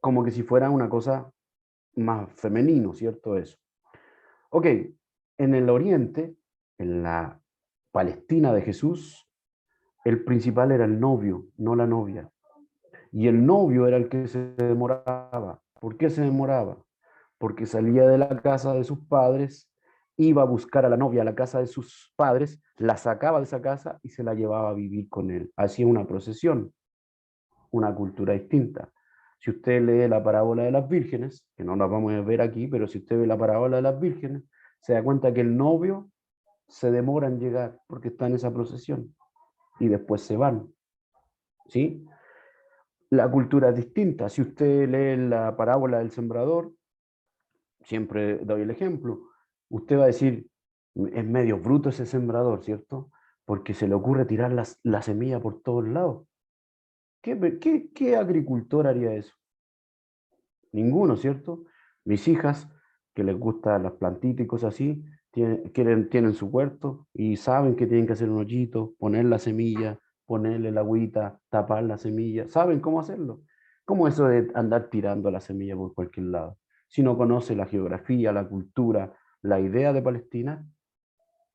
[SPEAKER 1] Como que si fuera una cosa más femenino, ¿cierto? Eso. Ok, en el Oriente, en la Palestina de Jesús, el principal era el novio, no la novia. Y el novio era el que se demoraba. ¿Por qué se demoraba? Porque salía de la casa de sus padres, iba a buscar a la novia a la casa de sus padres, la sacaba de esa casa y se la llevaba a vivir con él. Hacía una procesión, una cultura distinta. Si usted lee la parábola de las vírgenes, que no la vamos a ver aquí, pero si usted ve la parábola de las vírgenes, se da cuenta que el novio se demora en llegar porque está en esa procesión y después se van. ¿Sí? La cultura es distinta. Si usted lee la parábola del sembrador, siempre doy el ejemplo, usted va a decir, es medio bruto ese sembrador, ¿cierto? Porque se le ocurre tirar la semilla por todos lados. ¿Qué agricultor haría eso? Ninguno, ¿cierto? Mis hijas, que les gustan las plantitas y cosas así, tienen su huerto y saben que tienen que hacer un hoyito, poner la semilla, ponerle la agüita, tapar la semilla. ¿Saben cómo hacerlo? ¿Cómo eso de andar tirando la semilla por cualquier lado? Si no conoce la geografía, la cultura, la idea de Palestina,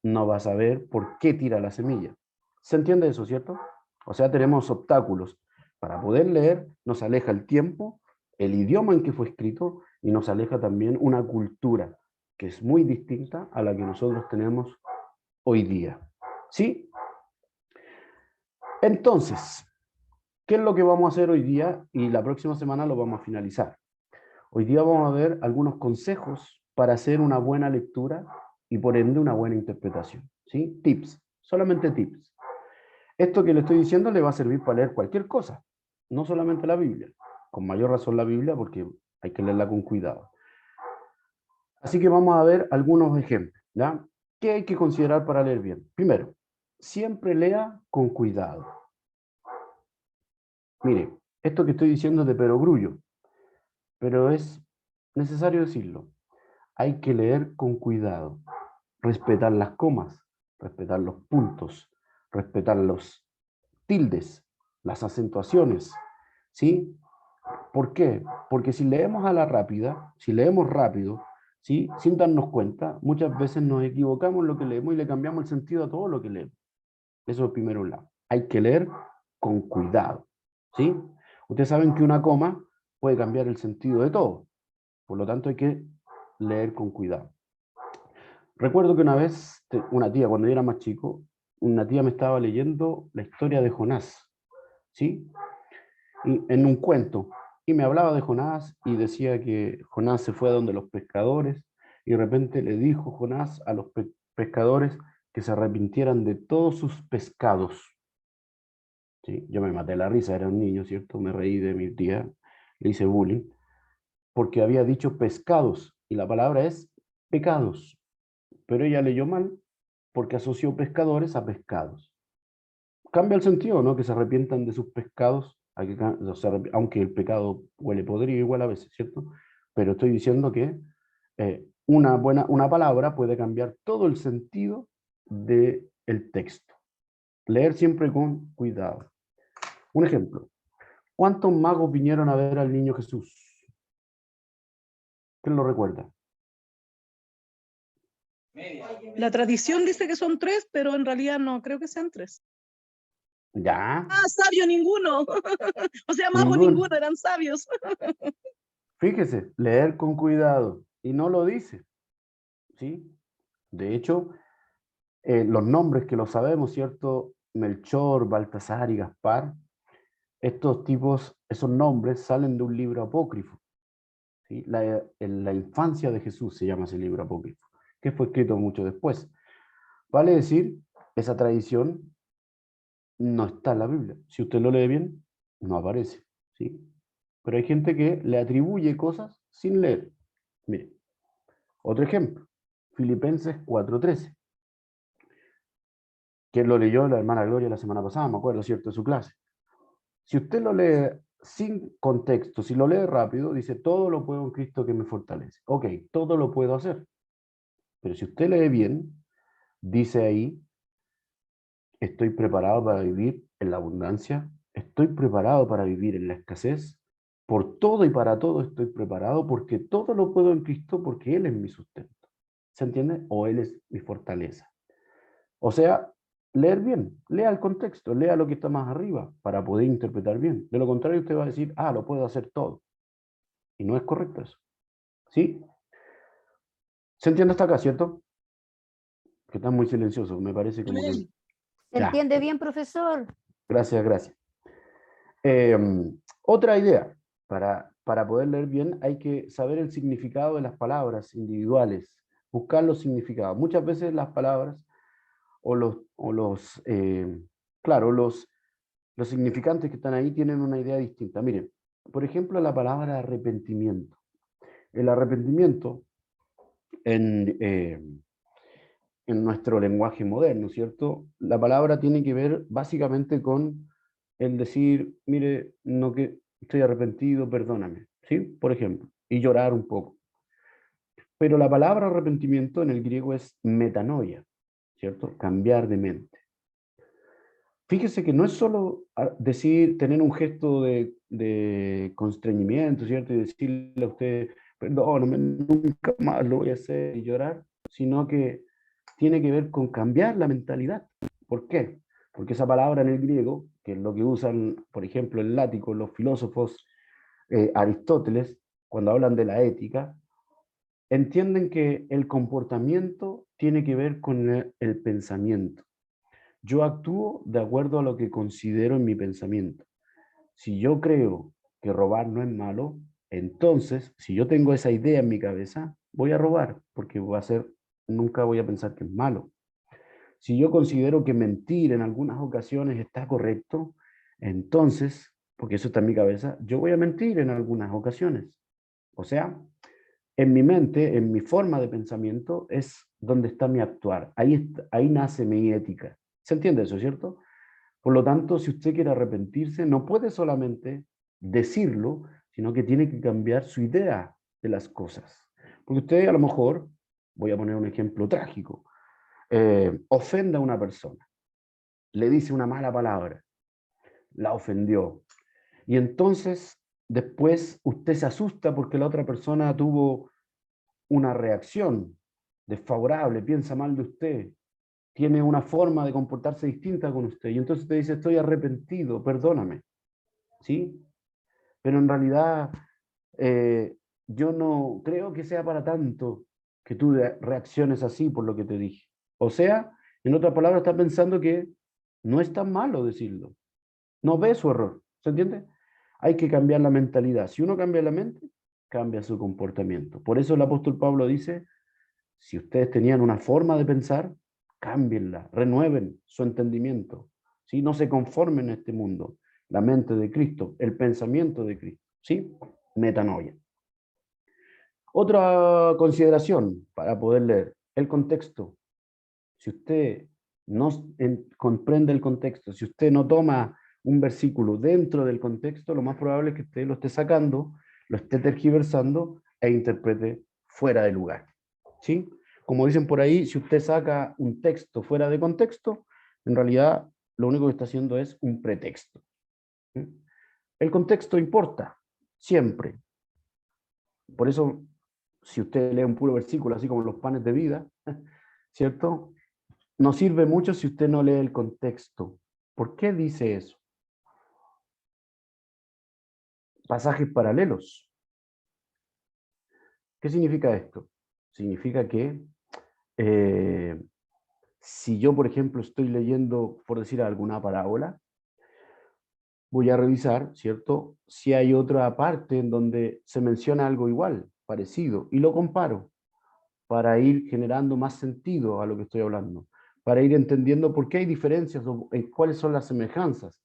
[SPEAKER 1] no va a saber por qué tira la semilla. ¿Se entiende eso, cierto? O sea, tenemos obstáculos. Para poder leer nos aleja el tiempo, el idioma en que fue escrito, y nos aleja también una cultura que es muy distinta a la que nosotros tenemos hoy día. ¿Sí? Entonces, ¿qué es lo que vamos a hacer hoy día? Y la próxima semana lo vamos a finalizar. Hoy día vamos a ver algunos consejos para hacer una buena lectura y por ende una buena interpretación. ¿Sí? Tips, solamente tips. Esto que le estoy diciendo le va a servir para leer cualquier cosa, no solamente la Biblia. Con mayor razón la Biblia porque hay que leerla con cuidado. Así que vamos a ver algunos ejemplos, ¿ya? ¿Qué hay que considerar para leer bien? Primero, siempre lea con cuidado. Mire, esto que estoy diciendo es de perogrullo, pero es necesario decirlo. Hay que leer con cuidado, respetar las comas, respetar los puntos, respetar los tildes, las acentuaciones, ¿sí? ¿Por qué? Porque si leemos a la rápida, si leemos rápido, ¿sí? Sin darnos cuenta, muchas veces nos equivocamos en lo que leemos y le cambiamos el sentido a todo lo que leemos. Eso es primero un lado. Hay que leer con cuidado, ¿sí? Ustedes saben que una coma puede cambiar el sentido de todo. Por lo tanto, hay que leer con cuidado. Recuerdo que una vez, una tía, cuando yo era más chico, una tía me estaba leyendo la historia de Jonás, ¿sí? Y, en un cuento. Y me hablaba de Jonás y decía que Jonás se fue a donde los pescadores y de repente le dijo Jonás a los pescadores que se arrepintieran de todos sus pescados. ¿Sí? Yo me maté la risa, era un niño, ¿cierto? Me reí de mi tía, le hice bullying, porque había dicho pescados y la palabra es pecados. Pero ella leyó mal porque asoció pescadores a pescados. Cambia el sentido, ¿no? Que se arrepientan de sus pescados, aunque el pecado huele podrido igual a veces, ¿cierto? Pero estoy diciendo que una palabra puede cambiar todo el sentido del texto. Leer siempre con cuidado. Un ejemplo. ¿Cuántos magos vinieron a ver al niño Jesús? ¿Quién lo recuerda?
[SPEAKER 3] La tradición dice que son 3, pero en realidad no creo que sean 3.
[SPEAKER 1] Ya.
[SPEAKER 3] Ah, sabio ninguno. O sea, mago
[SPEAKER 1] Ninguno.
[SPEAKER 3] ninguno, eran sabios.
[SPEAKER 1] Fíjese, leer con cuidado. Y no lo dice. ¿Sí? De hecho, los nombres que lo sabemos, ¿cierto? Melchor, Baltasar y Gaspar, estos tipos, esos nombres salen de un libro apócrifo. ¿Sí? La infancia de Jesús se llama ese libro apócrifo, que fue escrito mucho después. Vale decir, esa tradición no está en la Biblia. Si usted lo lee bien, no aparece. ¿Sí? Pero hay gente que le atribuye cosas sin leer. Mire, otro ejemplo, Filipenses 4:13. ¿Quién lo leyó? La hermana Gloria la semana pasada, me acuerdo, ¿cierto? De su clase. Si usted lo lee sin contexto, si lo lee rápido, dice, todo lo puedo en Cristo que me fortalece. Ok, todo lo puedo hacer. Pero si usted lee bien, dice ahí, estoy preparado para vivir en la abundancia, estoy preparado para vivir en la escasez, por todo y para todo estoy preparado porque todo lo puedo en Cristo porque Él es mi sustento. ¿Se entiende? O Él es mi fortaleza. O sea, leer bien, lea el contexto, lea lo que está más arriba para poder interpretar bien. De lo contrario, usted va a decir, ah, lo puedo hacer todo. Y no es correcto eso. ¿Sí? ¿Se entiende hasta acá, cierto? Que está muy silencioso, me parece como que...
[SPEAKER 2] ¿Se
[SPEAKER 1] Ya.
[SPEAKER 2] entiende bien, profesor?
[SPEAKER 1] Gracias, gracias. Otra idea, para poder leer bien hay que saber el significado de las palabras individuales, buscar los significados. Muchas veces las palabras claro, los significantes que están ahí tienen una idea distinta. Miren, por ejemplo, la palabra arrepentimiento. El arrepentimiento en nuestro lenguaje moderno, ¿cierto? La palabra tiene que ver básicamente con el decir, mire, no que estoy arrepentido, perdóname, ¿sí? Por ejemplo, y llorar un poco. Pero la palabra arrepentimiento en el griego es metanoia, ¿cierto? Cambiar de mente. Fíjese que no es solo decir, tener un gesto de constreñimiento, ¿cierto? Y decirle a usted, perdóname, nunca más lo voy a hacer y llorar, sino que tiene que ver con cambiar la mentalidad. ¿Por qué? Porque esa palabra en el griego, que es lo que usan, por ejemplo, el látigo, los filósofos Aristóteles, cuando hablan de la ética, entienden que el comportamiento tiene que ver con el pensamiento. Yo actúo de acuerdo a lo que considero en mi pensamiento. Si yo creo que robar no es malo, entonces, si yo tengo esa idea en mi cabeza, voy a robar, porque nunca voy a pensar que es malo. Si yo considero que mentir en algunas ocasiones está correcto, entonces, porque eso está en mi cabeza, yo voy a mentir en algunas ocasiones. O sea, en mi mente, en mi forma de pensamiento, es donde está mi actuar. Ahí nace mi ética. ¿Se entiende eso, cierto? Por lo tanto, si usted quiere arrepentirse, no puede solamente decirlo, sino que tiene que cambiar su idea de las cosas. Porque usted a lo mejor, voy a poner un ejemplo trágico, ofenda a una persona, le dice una mala palabra, la ofendió, y entonces después usted se asusta porque la otra persona tuvo una reacción desfavorable, piensa mal de usted, tiene una forma de comportarse distinta con usted, y entonces te dice, estoy arrepentido, perdóname, ¿sí? Pero en realidad yo no creo que sea para tanto que tú reacciones así por lo que te dije. O sea, en otras palabras, está pensando que no es tan malo decirlo. No ve su error, ¿se entiende? Hay que cambiar la mentalidad. Si uno cambia la mente, cambia su comportamiento. Por eso el apóstol Pablo dice, si ustedes tenían una forma de pensar, cámbienla, renueven su entendimiento. ¿Sí? No se conformen a este mundo. La mente de Cristo, el pensamiento de Cristo. ¿Sí? Metanoia. Otra consideración para poder leer, el contexto. Si usted no comprende el contexto, si usted no toma un versículo dentro del contexto, lo más probable es que usted lo esté sacando, lo esté tergiversando e interprete fuera de lugar. ¿Sí? Como dicen por ahí, si usted saca un texto fuera de contexto, en realidad lo único que está haciendo es un pretexto. ¿Sí? El contexto importa, siempre. Por eso, si usted lee un puro versículo, así como los panes de vida, ¿cierto? No sirve mucho si usted no lee el contexto. ¿Por qué dice eso? Pasajes paralelos. ¿Qué significa esto? Significa que si yo, por ejemplo, estoy leyendo, por decir alguna parábola, voy a revisar, ¿cierto? Si hay otra parte en donde se menciona algo igual, parecido, y lo comparo para ir generando más sentido a lo que estoy hablando, para ir entendiendo por qué hay diferencias o cuáles son las semejanzas,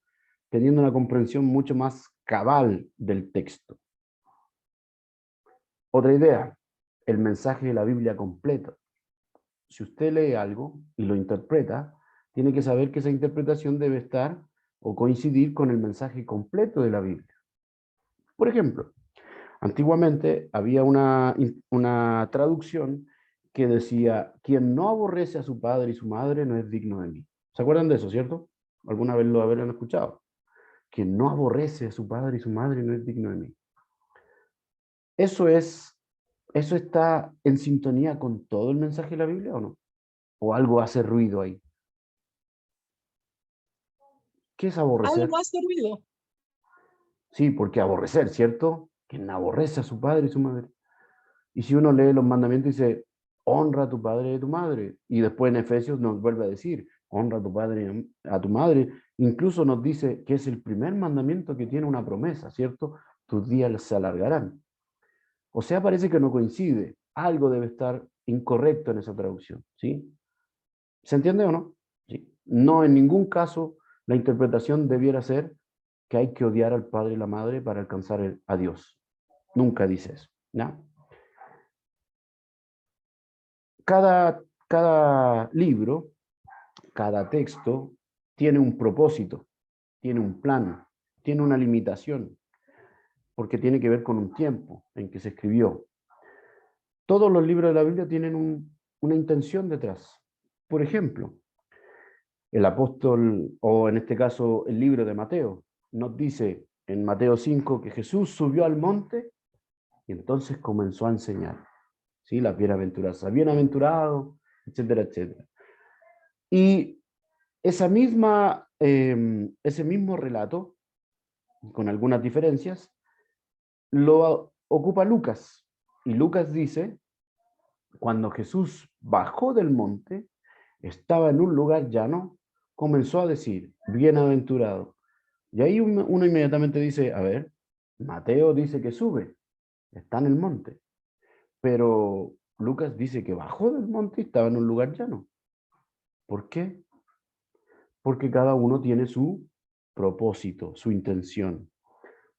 [SPEAKER 1] teniendo una comprensión mucho más cabal del texto. Otra idea, el mensaje de la Biblia completo. Si usted lee algo y lo interpreta, tiene que saber que esa interpretación debe estar o coincidir con el mensaje completo de la Biblia. Por ejemplo, antiguamente había una traducción que decía, quien no aborrece a su padre y su madre no es digno de mí. ¿Se acuerdan de eso, cierto? ¿Alguna vez lo habrán escuchado? Quien no aborrece a su padre y su madre no es digno de mí. ¿Eso está en sintonía con todo el mensaje de la Biblia o no? ¿O algo hace ruido ahí? ¿Qué es aborrecer?
[SPEAKER 3] Algo hace ruido.
[SPEAKER 1] Sí, porque aborrecer, ¿cierto? Quien aborrece a su padre y su madre. Y si uno lee los mandamientos dice, honra a tu padre y a tu madre. Y después en Efesios nos vuelve a decir, honra a tu padre y a tu madre. Incluso nos dice que es el primer mandamiento que tiene una promesa, ¿cierto? Tus días se alargarán. O sea, parece que no coincide. Algo debe estar incorrecto en esa traducción, ¿sí? ¿Se entiende o no? Sí. No, en ningún caso la interpretación debiera ser que hay que odiar al padre y la madre para alcanzar a Dios. Nunca dice eso, ¿no? Cada libro, cada texto tiene un propósito, tiene un plan, tiene una limitación, porque tiene que ver con un tiempo en que se escribió. Todos los libros de la Biblia tienen una intención detrás. Por ejemplo, el apóstol, o en este caso el libro de Mateo, nos dice en Mateo 5 que Jesús subió al monte y entonces comenzó a enseñar. ¿Sí? Las bienaventuranzas, bienaventurado, etcétera, etcétera. Y ese mismo relato, con algunas diferencias, lo ocupa Lucas. Y Lucas dice, cuando Jesús bajó del monte, estaba en un lugar llano comenzó a decir, bienaventurado. Y ahí uno inmediatamente dice, a ver, Mateo dice que sube, está en el monte, pero Lucas dice que bajó del monte y estaba en un lugar llano. ¿Por qué? Porque cada uno tiene su propósito, su intención.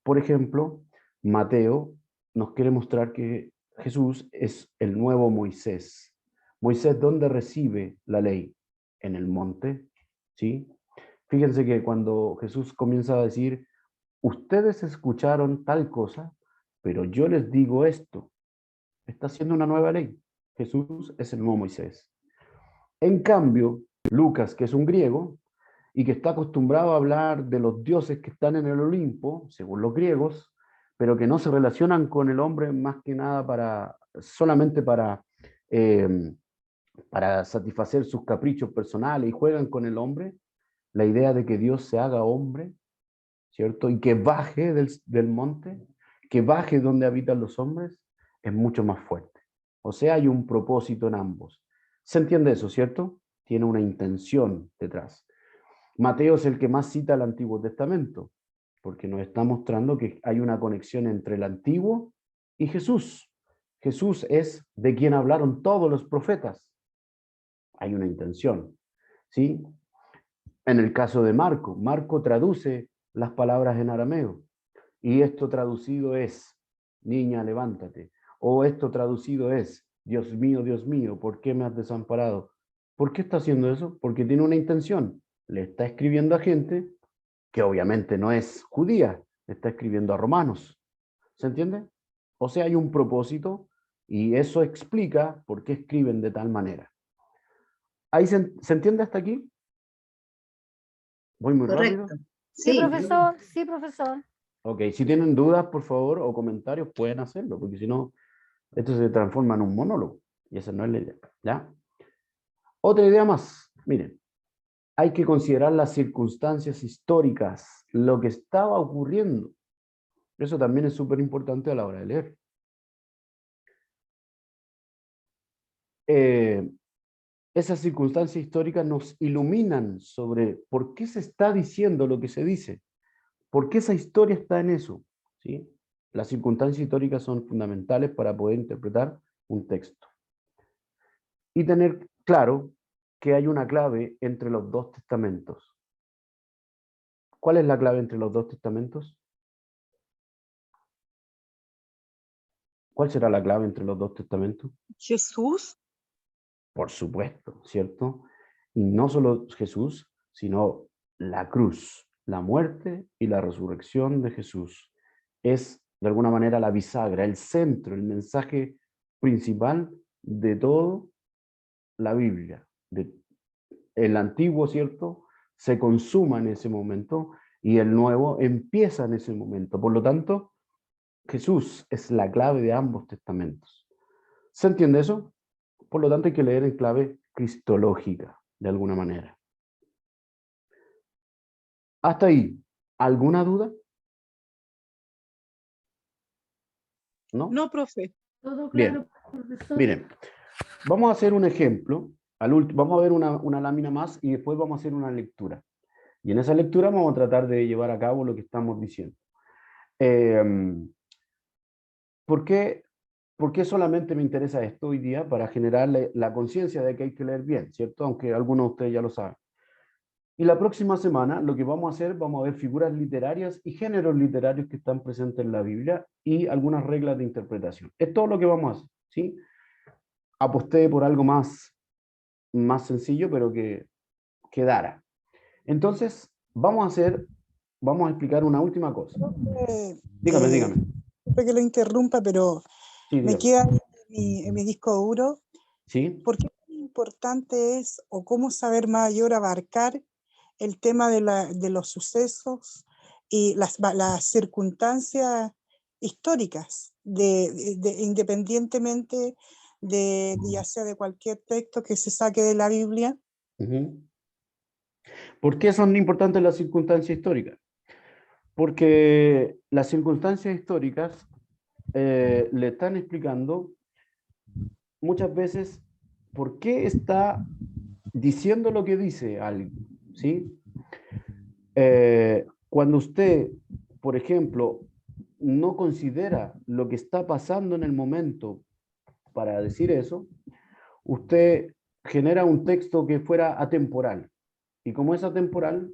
[SPEAKER 1] Por ejemplo, Mateo nos quiere mostrar que Jesús es el nuevo Moisés. Moisés, ¿dónde recibe la ley? En el monte, ¿sí? Fíjense que cuando Jesús comienza a decir, ustedes escucharon tal cosa, pero yo les digo esto, está haciendo una nueva ley. Jesús es el nuevo Moisés. En cambio, Lucas, que es un griego, y que está acostumbrado a hablar de los dioses que están en el Olimpo, según los griegos, pero que no se relacionan con el hombre más que nada solamente para satisfacer sus caprichos personales y juegan con el hombre, la idea de que Dios se haga hombre, ¿cierto? Y que baje del monte, que baje donde habitan los hombres, es mucho más fuerte. O sea, hay un propósito en ambos. ¿Se entiende eso, cierto? Tiene una intención detrás. Mateo es el que más cita el Antiguo Testamento, porque nos está mostrando que hay una conexión entre el Antiguo y Jesús. Jesús es de quien hablaron todos los profetas. Hay una intención, ¿sí? En el caso de Marco, Marco traduce las palabras en arameo, y esto traducido es, niña, levántate, o esto traducido es, Dios mío, ¿por qué me has desamparado? ¿Por qué está haciendo eso? Porque tiene una intención. Le está escribiendo a gente que obviamente no es judía, le está escribiendo a romanos. ¿Se entiende? O sea, hay un propósito y eso explica por qué escriben de tal manera. ¿Ahí se entiende hasta aquí? ¿Voy muy rápido?
[SPEAKER 8] Correcto.
[SPEAKER 2] Sí,
[SPEAKER 8] Sí,
[SPEAKER 2] profesor, sí, profesor.
[SPEAKER 1] Ok, si tienen dudas, por favor, o comentarios, pueden hacerlo, porque si no, esto se transforma en un monólogo, y esa no es la idea, ¿ya? Otra idea más, miren, hay que considerar las circunstancias históricas, lo que estaba ocurriendo. Eso también es súper importante a la hora de leer. Esas circunstancias históricas nos iluminan sobre por qué se está diciendo lo que se dice, por qué esa historia está en eso, ¿sí? Las circunstancias históricas son fundamentales para poder interpretar un texto. Y tener claro que hay una clave entre los dos testamentos. ¿Cuál es la clave entre los dos testamentos? ¿Cuál será la clave entre los dos testamentos?
[SPEAKER 3] Jesús.
[SPEAKER 1] Por supuesto, ¿cierto? Y no solo Jesús, sino la cruz, la muerte y la resurrección de Jesús. Es, de alguna manera, la bisagra, el centro, el mensaje principal de todo la Biblia. El antiguo, ¿cierto?, se consuma en ese momento y el nuevo empieza en ese momento. Por lo tanto, Jesús es la clave de ambos testamentos. ¿Se entiende eso? Por lo tanto, hay que leer en clave cristológica, de alguna manera. Hasta ahí, ¿alguna duda? ¿No?
[SPEAKER 3] No, profe.
[SPEAKER 2] Todo
[SPEAKER 1] Bien.
[SPEAKER 2] claro, profesor.
[SPEAKER 1] Miren, vamos a hacer un ejemplo. Vamos a ver una lámina más y después vamos a hacer una lectura. Y en esa lectura vamos a tratar de llevar a cabo lo que estamos diciendo. ¿Por qué solamente me interesa esto hoy día? Para generar la conciencia de que hay que leer bien, ¿cierto? Aunque algunos de ustedes ya lo saben. Y la próxima semana lo que vamos a hacer, vamos a ver figuras literarias y géneros literarios que están presentes en la Biblia y algunas reglas de interpretación. Es todo lo que vamos a hacer, ¿sí? Aposté por algo más sencillo, pero que quedara. Entonces, vamos a explicar una última cosa. Dígame.
[SPEAKER 4] Disculpe que lo interrumpa, pero
[SPEAKER 1] Sí,
[SPEAKER 4] me
[SPEAKER 1] dígame.
[SPEAKER 4] queda en mi disco duro.
[SPEAKER 1] ¿Sí?
[SPEAKER 4] ¿Por qué tan importante es o cómo saber mayor abarcar el tema de los sucesos y las circunstancias históricas, independientemente ya sea de cualquier texto que se saque de la Biblia?
[SPEAKER 1] Uh-huh. ¿Por qué son importantes las circunstancias históricas? Porque las circunstancias históricas le están explicando muchas veces por qué está diciendo lo que dice alguien, ¿sí? Cuando usted, por ejemplo, no considera lo que está pasando en el momento para decir eso, usted genera un texto que fuera atemporal. Y como es atemporal,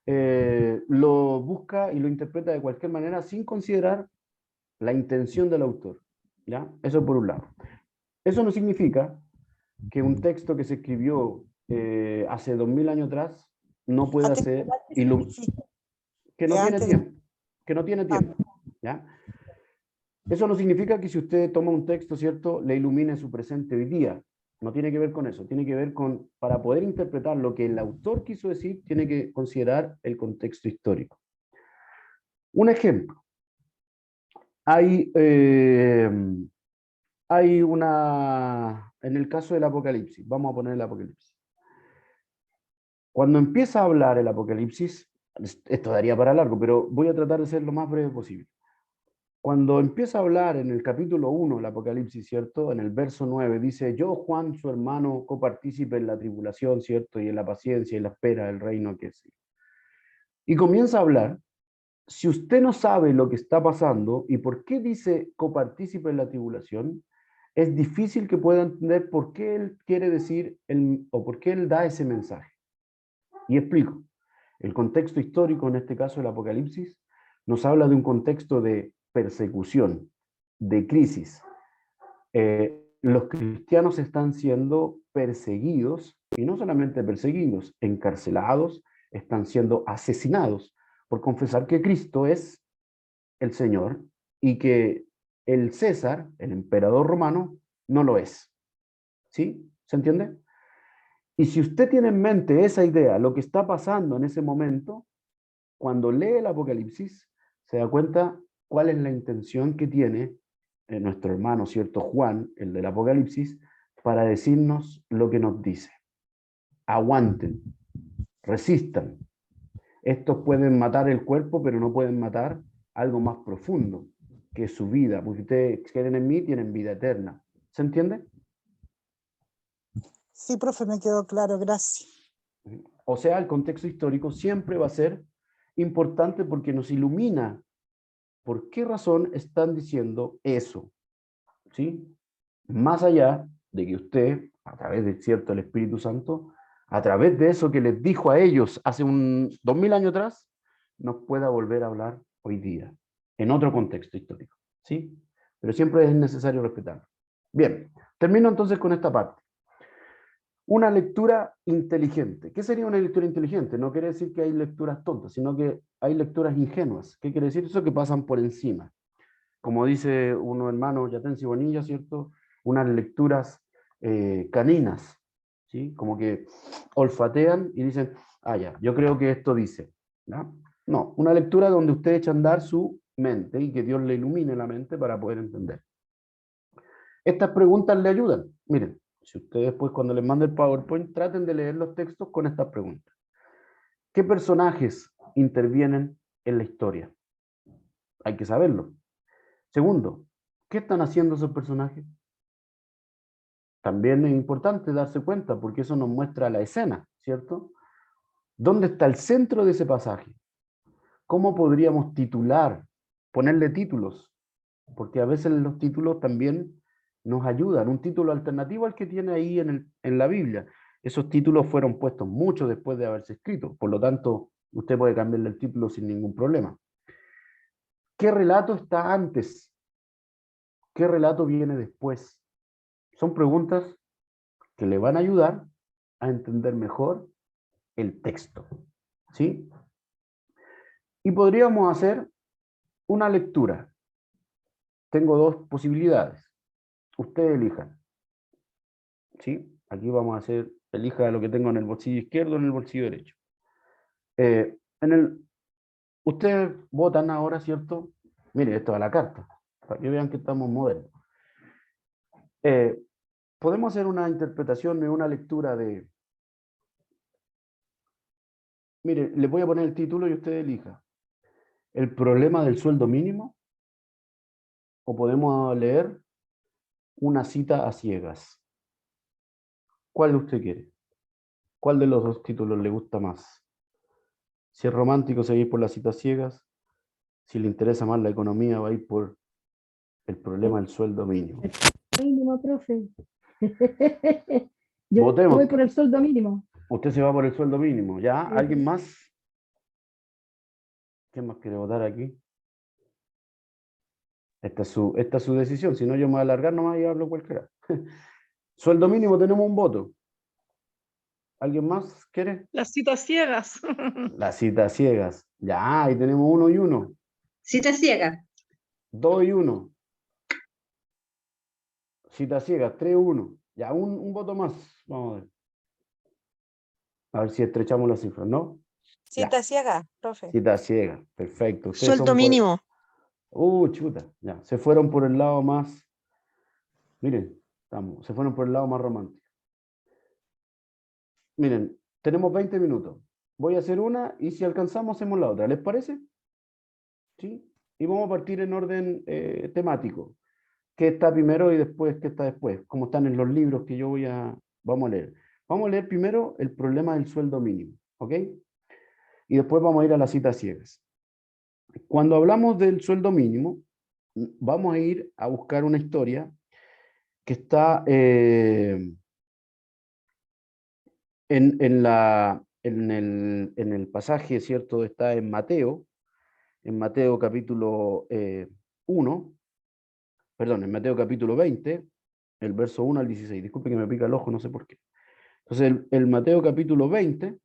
[SPEAKER 1] lo busca y lo interpreta de cualquier manera sin considerar la intención del autor. ¿Ya? Eso por un lado. Eso no significa que un texto que se escribió hace 2000 años atrás no pueda ser que no tiene tiempo, que no tiene tiempo. ¿Ya? Eso no significa que si usted toma un texto, ¿cierto?, le ilumine su presente hoy día. No tiene que ver con eso, tiene que ver con, para poder interpretar lo que el autor quiso decir, tiene que considerar el contexto histórico. Un ejemplo. Hay en el caso del Apocalipsis, vamos a poner el Apocalipsis. Cuando empieza a hablar el Apocalipsis, esto daría para largo, pero voy a tratar de ser lo más breve posible. Cuando empieza a hablar en el capítulo 1 del Apocalipsis, ¿cierto? En el verso 9 dice, yo, Juan, su hermano, copartícipe en la tribulación, ¿cierto? Y en la paciencia y la espera del reino que es. Y comienza a hablar. Si usted no sabe lo que está pasando y por qué dice copartícipe en la tribulación, es difícil que pueda entender por qué él quiere decir, o por qué él da ese mensaje. Y explico. El contexto histórico, en este caso el Apocalipsis, nos habla de un contexto de persecución, de crisis. Los cristianos están siendo perseguidos, y no solamente perseguidos, encarcelados, están siendo asesinados por confesar que Cristo es el Señor y que el César, el emperador romano, no lo es. ¿Sí? ¿Se entiende? Y si usted tiene en mente esa idea, lo que está pasando en ese momento, cuando lee el Apocalipsis, se da cuenta cuál es la intención que tiene nuestro hermano, ¿cierto? Juan, el del Apocalipsis, para decirnos lo que nos dice. Aguanten, resistan. Estos pueden matar el cuerpo, pero no pueden matar algo más profundo, que es su vida. Porque ustedes creen en mí, tienen vida eterna. ¿Se entiende?
[SPEAKER 4] Sí, profe, me quedó claro, gracias.
[SPEAKER 1] O sea, el contexto histórico siempre va a ser importante porque nos ilumina por qué razón están diciendo eso. ¿Sí? Más allá de que usted, a través de cierto el Espíritu Santo, a través de eso que les dijo a ellos hace 2000 años atrás, nos pueda volver a hablar hoy día, en otro contexto histórico. ¿Sí? Pero siempre es necesario respetarlo. Bien, termino entonces con esta parte. Una lectura inteligente. ¿Qué sería una lectura inteligente? No quiere decir que hay lecturas tontas, sino que hay lecturas ingenuas. ¿Qué quiere decir eso? Que pasan por encima. Como dice uno hermano Yatensi Bonilla, ¿cierto? Unas lecturas caninas, ¿sí? Como que olfatean y dicen, ah, ya, yo creo que esto dice, ¿no? No, una lectura donde usted echa a andar su mente y que Dios le ilumine la mente para poder entender. Estas preguntas le ayudan. Miren, si ustedes después cuando les mande el PowerPoint, traten de leer los textos con estas preguntas. ¿Qué personajes intervienen en la historia? Hay que saberlo. Segundo, ¿qué están haciendo esos personajes? También es importante darse cuenta porque eso nos muestra la escena, ¿cierto? ¿Dónde está el centro de ese pasaje? ¿Cómo podríamos titular, ponerle títulos? Porque a veces los títulos también nos ayudan. Un título alternativo al que tiene ahí en la Biblia. Esos títulos fueron puestos mucho después de haberse escrito. Por lo tanto, usted puede cambiarle el título sin ningún problema. ¿Qué relato está antes? ¿Qué relato viene después? Son preguntas que le van a ayudar a entender mejor el texto. ¿Sí? Y podríamos hacer una lectura. Tengo dos posibilidades. Ustedes elijan. ¿Sí? Aquí vamos a hacer, elija lo que tengo en el bolsillo izquierdo o en el bolsillo derecho. Ustedes votan ahora, ¿cierto? Mire, esto es a la carta, para que vean que estamos modernos. Podemos hacer una interpretación de una lectura de... Mire, les voy a poner el título y usted elija. ¿El problema del sueldo mínimo? O podemos leer una cita a ciegas. ¿Cuál usted quiere? ¿Cuál de los dos títulos le gusta más? Si es romántico, se va a ir por las citas ciegas. Si le interesa más la economía, va a ir por el problema del sueldo mínimo.
[SPEAKER 2] Mínimo, profe. Yo
[SPEAKER 1] Votemos.
[SPEAKER 2] voy por el sueldo mínimo.
[SPEAKER 1] Usted se va por el sueldo mínimo. ¿Ya?
[SPEAKER 2] Sí.
[SPEAKER 1] ¿Alguien más? ¿Quién más quiere votar aquí? Esta es su decisión. Si no, yo me voy a alargar nomás y hablo cualquiera. Sueldo mínimo, tenemos un voto. ¿Alguien más quiere?
[SPEAKER 3] Las citas ciegas.
[SPEAKER 1] Las citas ciegas. Ya, ahí tenemos 1 y 1.
[SPEAKER 8] Cita ciega.
[SPEAKER 1] 2 y 1. Citas ciegas, 3 y 1. Ya, un voto más. Vamos a ver. A ver si estrechamos las cifras, ¿no? Ya.
[SPEAKER 5] Cita ciega, profe.
[SPEAKER 1] Citas ciegas, perfecto. Ustedes
[SPEAKER 5] Sueldo
[SPEAKER 1] son por-
[SPEAKER 5] mínimo.
[SPEAKER 1] Chuta, ya. Se fueron por el lado más. Miren, se fueron por el lado más romántico. Miren, tenemos 20 minutos. Voy a hacer una y si alcanzamos hacemos la otra. ¿Les parece? ¿Sí? Y vamos a partir en orden temático. ¿Qué está primero y después qué está después? Como están en los libros que vamos a leer. Vamos a leer primero el problema del sueldo mínimo, ¿ok? Y después vamos a ir a las citas ciegas. Cuando hablamos del sueldo mínimo, vamos a ir a buscar una historia que está en el pasaje, ¿cierto? Está en Mateo capítulo 1, perdón, en Mateo capítulo 20, el verso 1 al 16. Disculpe que me pica el ojo, no sé por qué. Entonces, el Mateo capítulo 20,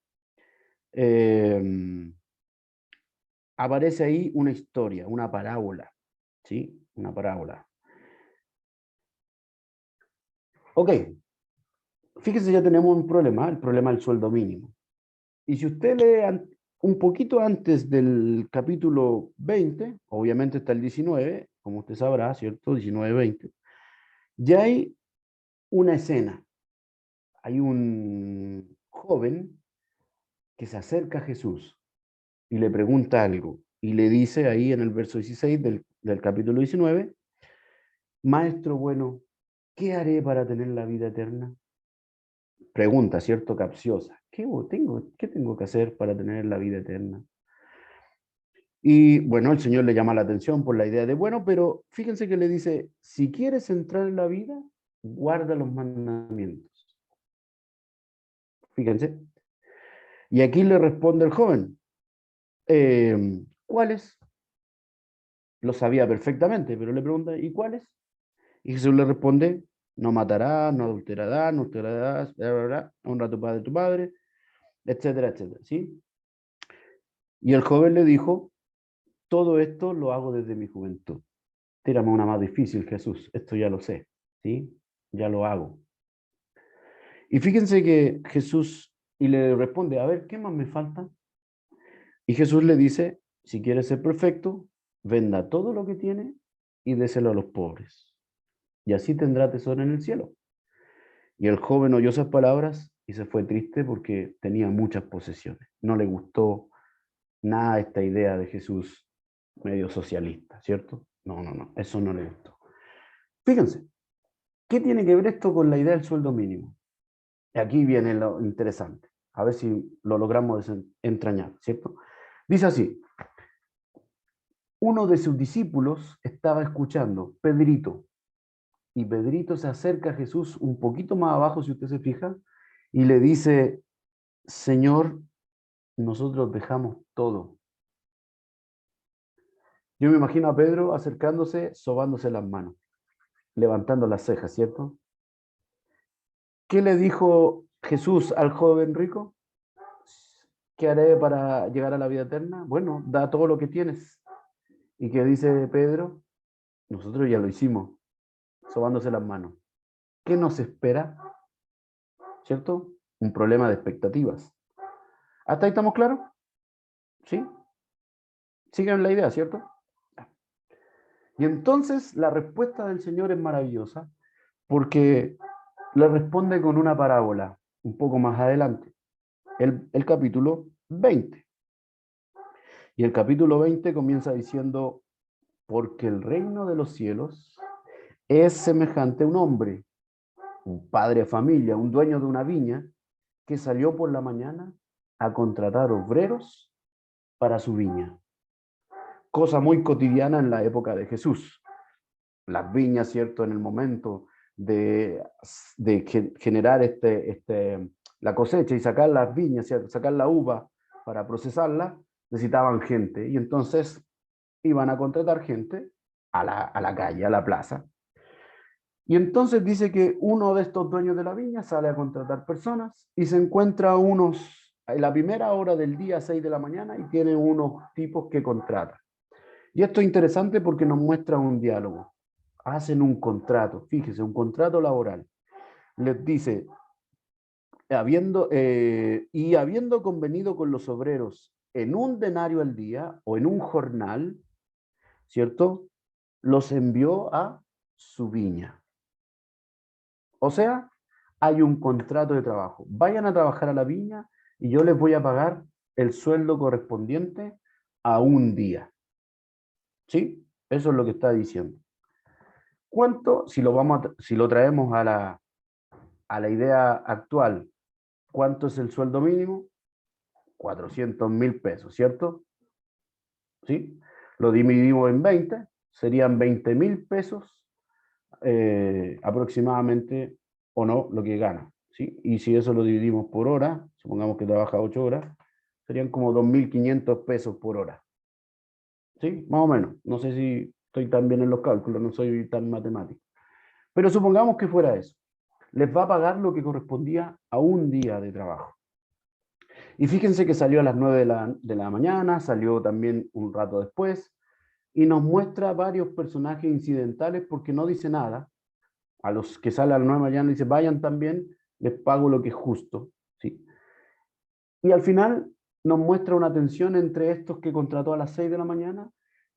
[SPEAKER 1] aparece ahí una historia, una parábola, ¿sí? Una parábola. Ok, fíjese, ya tenemos un problema, el problema del sueldo mínimo. Y si usted lee un poquito antes del capítulo 20, obviamente está el 19, como usted sabrá, ¿cierto? 19, 20. Ya hay una escena. Hay un joven que se acerca a Jesús y le pregunta algo. Y le dice ahí en el verso 16 del capítulo 19, Maestro bueno, ¿qué haré para tener la vida eterna? Pregunta, ¿cierto? Capciosa. ¿Qué tengo que hacer para tener la vida eterna? Y bueno, el Señor le llama la atención por la idea de, bueno, pero fíjense que le dice, si quieres entrar en la vida, guarda los mandamientos. Fíjense. Y aquí le responde el joven, ¿cuáles? Lo sabía perfectamente, pero le pregunta, ¿y cuáles? Y Jesús le responde, no matarás, no adulterarás, no adulterarás, bla, bla, bla, honra a tu padre, etcétera, etcétera, ¿sí? Y el joven le dijo, todo esto lo hago desde mi juventud. Tírame una más difícil, Jesús, esto ya lo sé, ¿sí? Ya lo hago. Y fíjense que Jesús, y le responde, a ver, ¿qué más me falta? Y Jesús le dice, si quieres ser perfecto, venda todo lo que tiene y déselo a los pobres. Y así tendrá tesoro en el cielo. Y el joven oyó esas palabras y se fue triste porque tenía muchas posesiones. No le gustó nada esta idea de Jesús medio socialista, ¿cierto? No, eso no le gustó. Fíjense, ¿qué tiene que ver esto con la idea del sueldo mínimo? Y aquí viene lo interesante, a ver si lo logramos entrañar, ¿cierto? Dice así, uno de sus discípulos estaba escuchando, Pedrito, y Pedrito se acerca a Jesús un poquito más abajo, si usted se fija, y le dice, Señor, nosotros dejamos todo. Yo me imagino a Pedro acercándose, sobándose las manos, levantando las cejas, ¿cierto? ¿Qué le dijo Jesús al joven rico? ¿Qué haré para llegar a la vida eterna? Bueno, da todo lo que tienes. ¿Y qué dice Pedro? Nosotros ya lo hicimos, sobándose las manos. ¿Qué nos espera? ¿Cierto? Un problema de expectativas. ¿Hasta ahí estamos claros? ¿Sí? Siguen la idea, ¿cierto? Y entonces la respuesta del Señor es maravillosa porque le responde con una parábola un poco más adelante, el capítulo 20. Y el capítulo 20 comienza diciendo, porque el reino de los cielos es semejante a un hombre, un padre de familia, un dueño de una viña, que salió por la mañana a contratar obreros para su viña. Cosa muy cotidiana en la época de Jesús. Las viñas, ¿cierto? En el momento de generar la cosecha y sacar las viñas, ¿cierto? Sacar la uva para procesarla, necesitaban gente. Y entonces iban a contratar gente a la calle, a la plaza. Y entonces dice que uno de estos dueños de la viña sale a contratar personas y se encuentra unos, en la primera hora del día, 6 de la mañana, y tiene unos tipos que contrata. Y esto es interesante porque nos muestra un diálogo. Hacen un contrato, fíjese, un contrato laboral. Les dice, habiendo convenido con los obreros en un denario al día o en un jornal, ¿cierto? Los envió a su viña. O sea, hay un contrato de trabajo. Vayan a trabajar a la viña y yo les voy a pagar el sueldo correspondiente a un día. ¿Sí? Eso es lo que está diciendo. ¿Cuánto, si lo traemos a la idea actual, cuánto es el sueldo mínimo? 400.000 pesos, ¿cierto? ¿Sí? Lo dividimos en 20, serían 20.000 pesos aproximadamente, o no, lo que gana, ¿sí? Y si eso lo dividimos por hora, supongamos que trabaja 8 horas, serían como 2.500 pesos por hora. ¿Sí? Más o menos. No sé si estoy tan bien en los cálculos, no soy tan matemático. Pero supongamos que fuera eso. Les va a pagar lo que correspondía a un día de trabajo. Y fíjense que salió a las 9 de la mañana, salió también un rato después, y nos muestra varios personajes incidentales porque no dice nada. A los que salen a las 9 de la mañana dice, vayan también, les pago lo que es justo. ¿Sí? Y al final nos muestra una tensión entre estos que contrató a las 6 de la mañana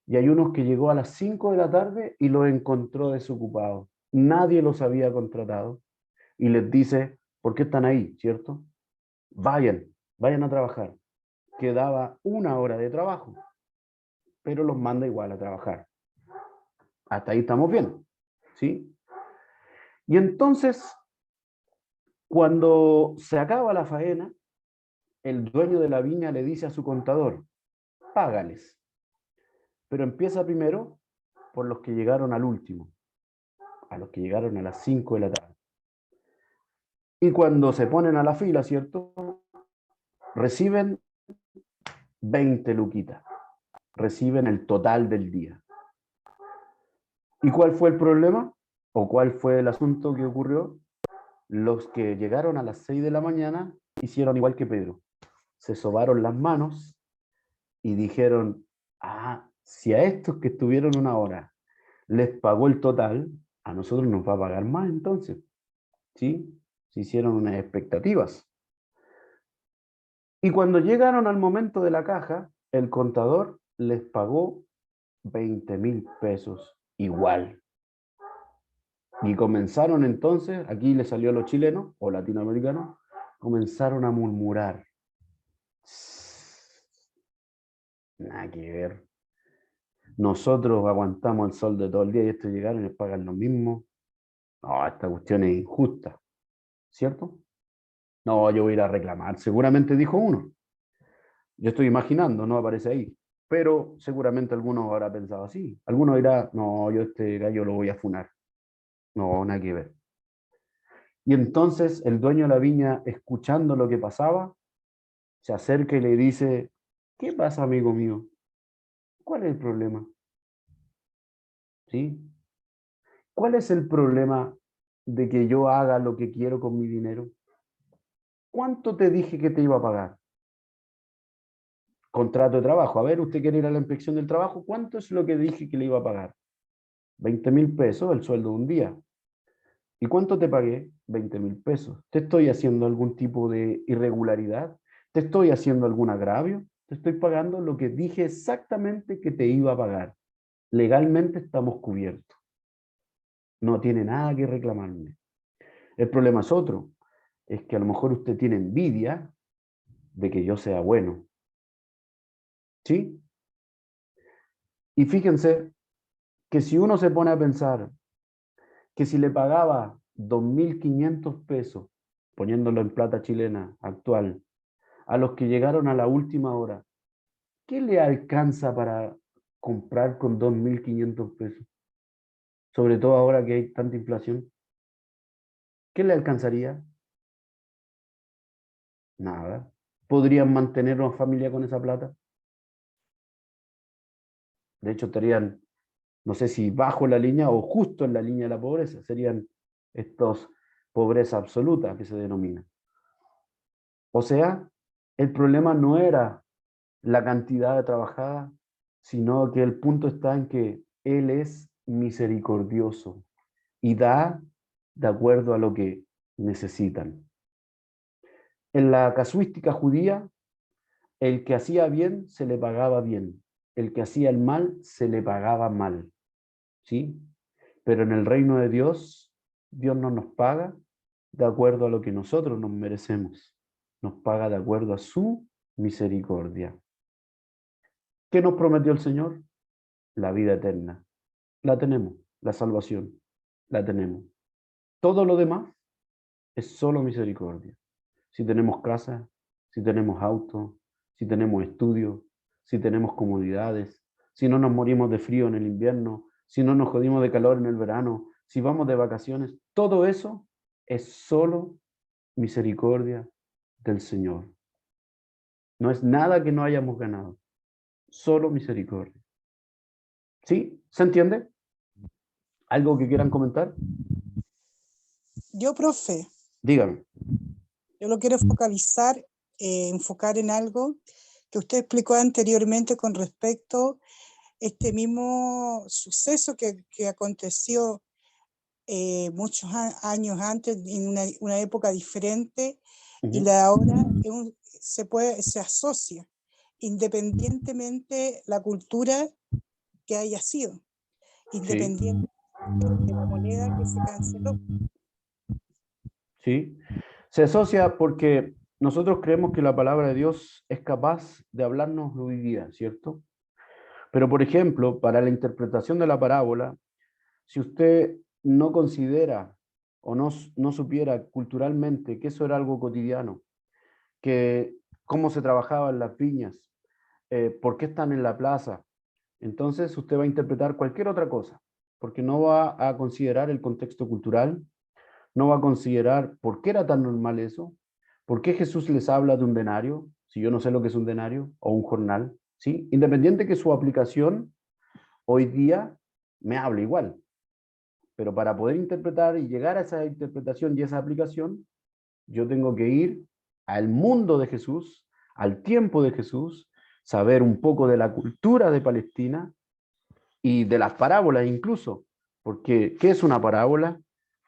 [SPEAKER 1] y hay unos que llegó a las 5 de la tarde y los encontró desocupados. Nadie los había contratado y les dice, ¿por qué están ahí? ¿Cierto? Vayan a trabajar. Quedaba 1 hora de trabajo, pero los manda igual a trabajar. Hasta ahí estamos bien, ¿sí? Y entonces, cuando se acaba la faena, el dueño de la viña le dice a su contador, págales. Pero empieza primero por los que llegaron al último, a los que llegaron a las 5 de la tarde. Y cuando se ponen a la fila, ¿cierto? Reciben 20 luquitas. Reciben el total del día. ¿Y cuál fue el problema? ¿O cuál fue el asunto que ocurrió? Los que llegaron a las 6 de la mañana hicieron igual que Pedro. Se sobaron las manos y dijeron, si a estos que estuvieron 1 hora les pagó el total, a nosotros nos va a pagar más entonces. ¿Sí? Se hicieron unas expectativas. Y cuando llegaron al momento de la caja, el contador les pagó 20.000 pesos igual. Y comenzaron entonces, aquí les salió a los chilenos o latinoamericanos, comenzaron a murmurar. Nada que ver. Nosotros aguantamos el sol de todo el día y estos llegaron y les pagan lo mismo. No, esta cuestión es injusta. ¿Cierto? No, yo voy a ir a reclamar. Seguramente dijo uno. Yo estoy imaginando, no aparece ahí. Pero seguramente alguno habrá pensado así. Alguno dirá, no, yo este gallo lo voy a funar. No, nada que ver. Y entonces el dueño de la viña, escuchando lo que pasaba, se acerca y le dice, ¿qué pasa, amigo mío? ¿Cuál es el problema? ¿Sí? ¿Cuál es el problema de que yo haga lo que quiero con mi dinero? ¿Cuánto te dije que te iba a pagar? Contrato de trabajo. A ver, usted quiere ir a la inspección del trabajo. ¿Cuánto es lo que dije que le iba a pagar? 20.000 pesos, el sueldo de un día. ¿Y cuánto te pagué? 20.000 pesos. ¿Te estoy haciendo algún tipo de irregularidad? ¿Te estoy haciendo algún agravio? Te estoy pagando lo que dije exactamente que te iba a pagar. Legalmente estamos cubiertos. No tiene nada que reclamarme. El problema es otro. Es que a lo mejor usted tiene envidia de que yo sea bueno. ¿Sí? Y fíjense que si uno se pone a pensar que si le pagaba 2.500 pesos poniéndolo en plata chilena actual, a los que llegaron a la última hora, ¿qué le alcanza para comprar con 2.500 pesos? Sobre todo ahora que hay tanta inflación. ¿Qué le alcanzaría? Nada. ¿Podrían mantener una familia con esa plata? De hecho, estarían, no sé si bajo la línea o justo en la línea de la pobreza. Serían estos pobreza absoluta que se denomina. O sea, el problema no era la cantidad de trabajada, sino que el punto está en que Él es misericordioso y da de acuerdo a lo que necesitan. En la casuística judía, el que hacía bien se le pagaba bien, el que hacía el mal se le pagaba mal, ¿sí? Pero en el reino de Dios, Dios no nos paga de acuerdo a lo que nosotros nos merecemos, nos paga de acuerdo a su misericordia. ¿Qué nos prometió el Señor? La vida eterna. La tenemos, la salvación, la tenemos. Todo lo demás es solo misericordia. Si tenemos casa, si tenemos auto, si tenemos estudio, si tenemos comodidades, si no nos morimos de frío en el invierno, si no nos jodimos de calor en el verano, si vamos de vacaciones, todo eso es solo misericordia del Señor. No es nada que no hayamos ganado, solo misericordia. ¿Sí? ¿Se entiende? ¿Algo que quieran comentar?
[SPEAKER 4] Yo, profe,
[SPEAKER 1] Dígame.
[SPEAKER 4] yo lo quiero focalizar, enfocar en algo que usted explicó anteriormente con respecto a este mismo suceso que aconteció muchos años antes, en una época diferente, y la ahora se asocia, independientemente la cultura que haya sido, independientemente de la moneda que se canceló.
[SPEAKER 1] Sí, se asocia porque nosotros creemos que la palabra de Dios es capaz de hablarnos hoy día, ¿cierto? Pero, por ejemplo, para la interpretación de la parábola, si usted no considera o no supiera culturalmente que eso era algo cotidiano, que cómo se trabajaba en las viñas, por qué están en la plaza, entonces usted va a interpretar cualquier otra cosa, porque no va a considerar el contexto cultural, no va a considerar por qué era tan normal eso, por qué Jesús les habla de un denario, si yo no sé lo que es un denario, o un jornal, ¿sí? Independiente que su aplicación hoy día me hable igual, pero para poder interpretar y llegar a esa interpretación y esa aplicación, yo tengo que ir al mundo de Jesús, al tiempo de Jesús, saber un poco de la cultura de Palestina y de las parábolas incluso, porque ¿qué es una parábola?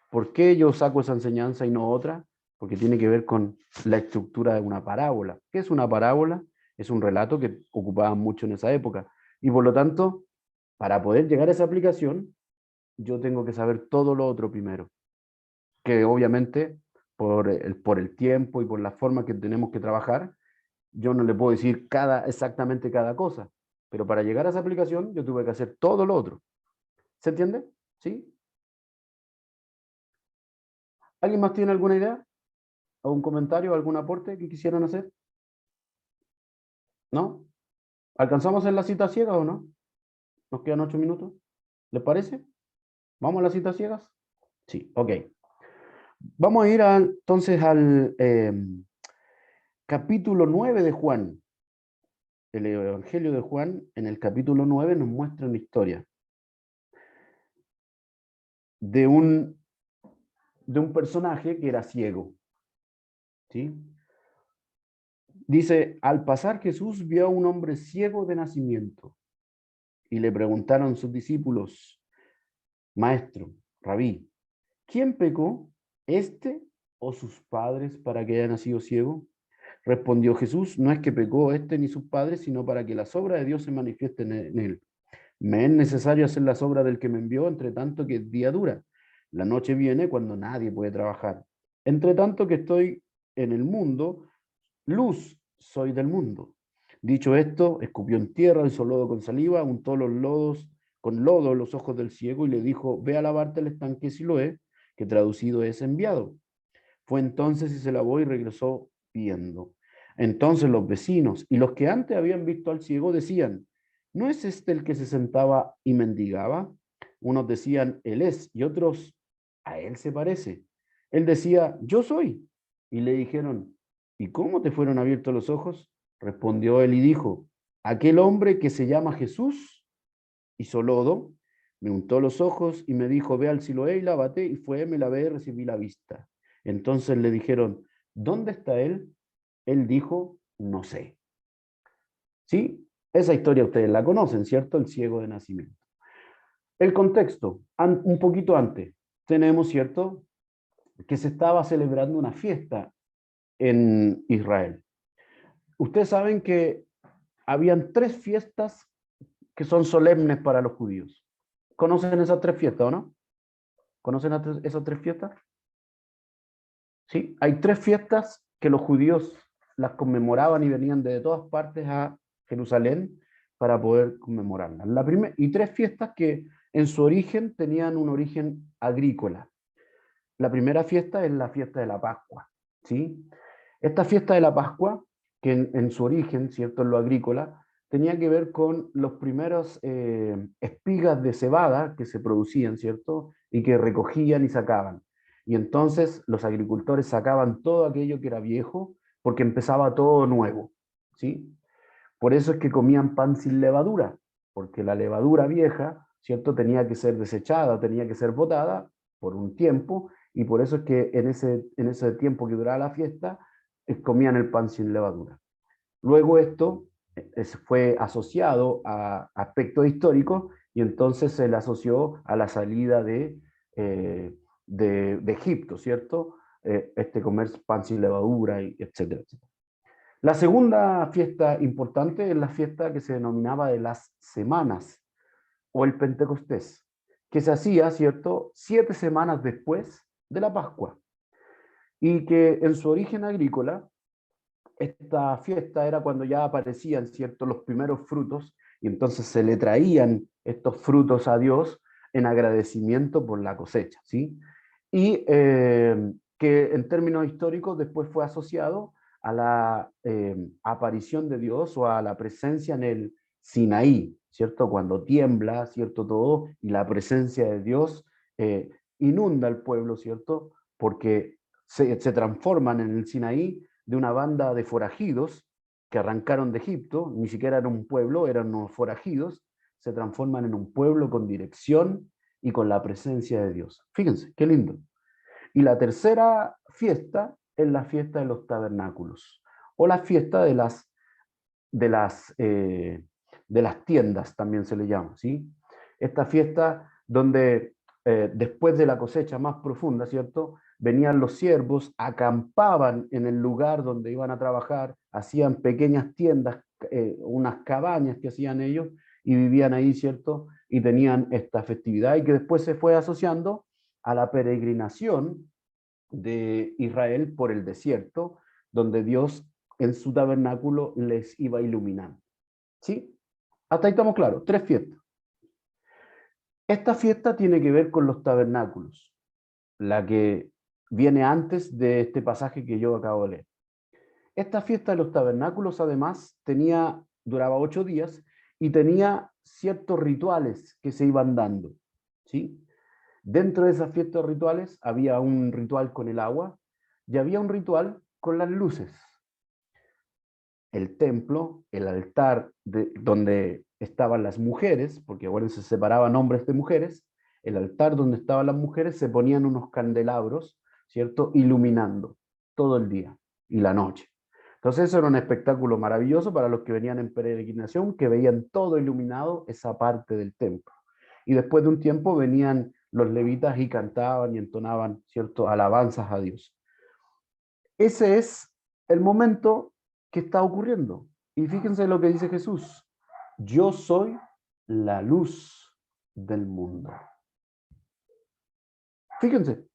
[SPEAKER 1] ¿Por qué yo saco esa enseñanza y no otra? Porque tiene que ver con la estructura de una parábola. ¿Qué es una parábola? Es un relato que ocupaban mucho en esa época. Y por lo tanto, para poder llegar a esa aplicación, yo tengo que saber todo lo otro primero. Que obviamente, por el tiempo y por la forma que tenemos que trabajar, yo no le puedo decir exactamente cada cosa. Pero para llegar a esa aplicación, yo tuve que hacer todo lo otro. ¿Se entiende? ¿Sí? ¿Alguien más tiene alguna idea? ¿O un comentario, algún aporte que quisieran hacer? ¿No? ¿Alcanzamos a hacer la cita ciega o no? Nos quedan 8 minutos. ¿Les parece? ¿Vamos a las citas ciegas? Sí, ok. Vamos a ir entonces al capítulo 9 de Juan. El Evangelio de Juan, en el capítulo 9, nos muestra una historia de un personaje que era ciego. ¿Sí? Dice, al pasar Jesús vio a un hombre ciego de nacimiento y le preguntaron sus discípulos, Maestro, Rabí, ¿quién pecó, este o sus padres, para que haya nacido ciego? Respondió Jesús, no es que pecó este ni sus padres, sino para que las obras de Dios se manifiesten en él. Me es necesario hacer las obras del que me envió, entre tanto que el día dura. La noche viene cuando nadie puede trabajar. Entre tanto que estoy en el mundo, luz soy del mundo. Dicho esto, escupió en tierra, hizo lodo con saliva, untó los lodos con lodo los ojos del ciego y le dijo, ve a lavarte el estanque Siloé, que traducido es enviado. Fue entonces y se lavó y regresó viendo. Entonces los vecinos y los que antes habían visto al ciego decían, ¿no es este el que se sentaba y mendigaba? Unos decían, él es, y otros, a él se parece. Él decía, yo soy. Y le dijeron, ¿y cómo te fueron abiertos los ojos? Respondió él y dijo, aquel hombre que se llama Jesús hizo lodo, me untó los ojos y me dijo, ve al Siloé y lávate, y fue, me lavé y recibí la vista. Entonces le dijeron, ¿dónde está él? Él dijo, no sé. ¿Sí? Esa historia ustedes la conocen, ¿cierto? El ciego de nacimiento. El contexto, un poquito antes, tenemos, ¿cierto?, que se estaba celebrando una fiesta en Israel. Ustedes saben que habían 3 fiestas que son solemnes para los judíos. ¿Conocen esas 3 fiestas o no? ¿Conocen esas 3 fiestas? Sí, hay 3 fiestas que los judíos las conmemoraban y venían de todas partes a Jerusalén para poder conmemorarlas. Y 3 fiestas que en su origen tenían un origen agrícola. La primera fiesta es la fiesta de la Pascua, ¿sí? Esta fiesta de la Pascua, que en su origen, ¿cierto?, en lo agrícola, tenía que ver con los primeros espigas de cebada que se producían, ¿cierto?, y que recogían y sacaban. Y entonces los agricultores sacaban todo aquello que era viejo porque empezaba todo nuevo, ¿sí? Por eso es que comían pan sin levadura, porque la levadura vieja, ¿cierto?, tenía que ser desechada, tenía que ser botada por un tiempo, y por eso es que en ese tiempo que duraba la fiesta, comían el pan sin levadura. Luego esto fue asociado a aspectos históricos y entonces se le asoció a la salida de Egipto, ¿cierto? Comer pan sin levadura, etcétera, etcétera. La segunda fiesta importante es la fiesta que se denominaba de las semanas o el Pentecostés, que se hacía, ¿cierto?, 7 semanas después de la Pascua, y que en su origen agrícola, esta fiesta era cuando ya aparecían, ¿cierto?, los primeros frutos, y entonces se le traían estos frutos a Dios en agradecimiento por la cosecha, ¿sí? Y que en términos históricos después fue asociado a la aparición de Dios o a la presencia en el Sinaí, ¿cierto? Cuando tiembla, ¿cierto? Todo, y la presencia de Dios inunda al pueblo, ¿cierto? Porque se transforman en el Sinaí de una banda de forajidos que arrancaron de Egipto, ni siquiera era un pueblo, eran unos forajidos, se transforman en un pueblo con dirección y con la presencia de Dios. Fíjense, qué lindo. Y la tercera fiesta es la fiesta de los tabernáculos, o la fiesta de las tiendas, también se le llama, ¿sí? Esta fiesta donde después de la cosecha más profunda, ¿cierto?, venían los siervos, acampaban en el lugar donde iban a trabajar, hacían pequeñas tiendas, unas cabañas que hacían ellos, y vivían ahí, ¿cierto?, y tenían esta festividad, y que después se fue asociando a la peregrinación de Israel por el desierto, donde Dios en su tabernáculo les iba iluminando. ¿Sí? Hasta ahí estamos claros, 3 fiestas. Esta fiesta tiene que ver con los tabernáculos, la que viene antes de este pasaje que yo acabo de leer. Esta fiesta de los tabernáculos, además, duraba 8 días y tenía ciertos rituales que se iban dando, ¿sí? Dentro de esas fiestas rituales había un ritual con el agua y había un ritual con las luces. El templo, el altar donde estaban las mujeres, porque bueno, se separaban hombres de mujeres, el altar donde estaban las mujeres se ponían unos candelabros, ¿cierto?, iluminando todo el día y la noche. Entonces eso era un espectáculo maravilloso para los que venían en peregrinación, que veían todo iluminado, esa parte del templo. Y después de un tiempo venían los levitas y cantaban y entonaban, ¿cierto?, alabanzas a Dios. Ese es el momento que está ocurriendo. Y fíjense lo que dice Jesús. Yo soy la luz del mundo. Fíjense,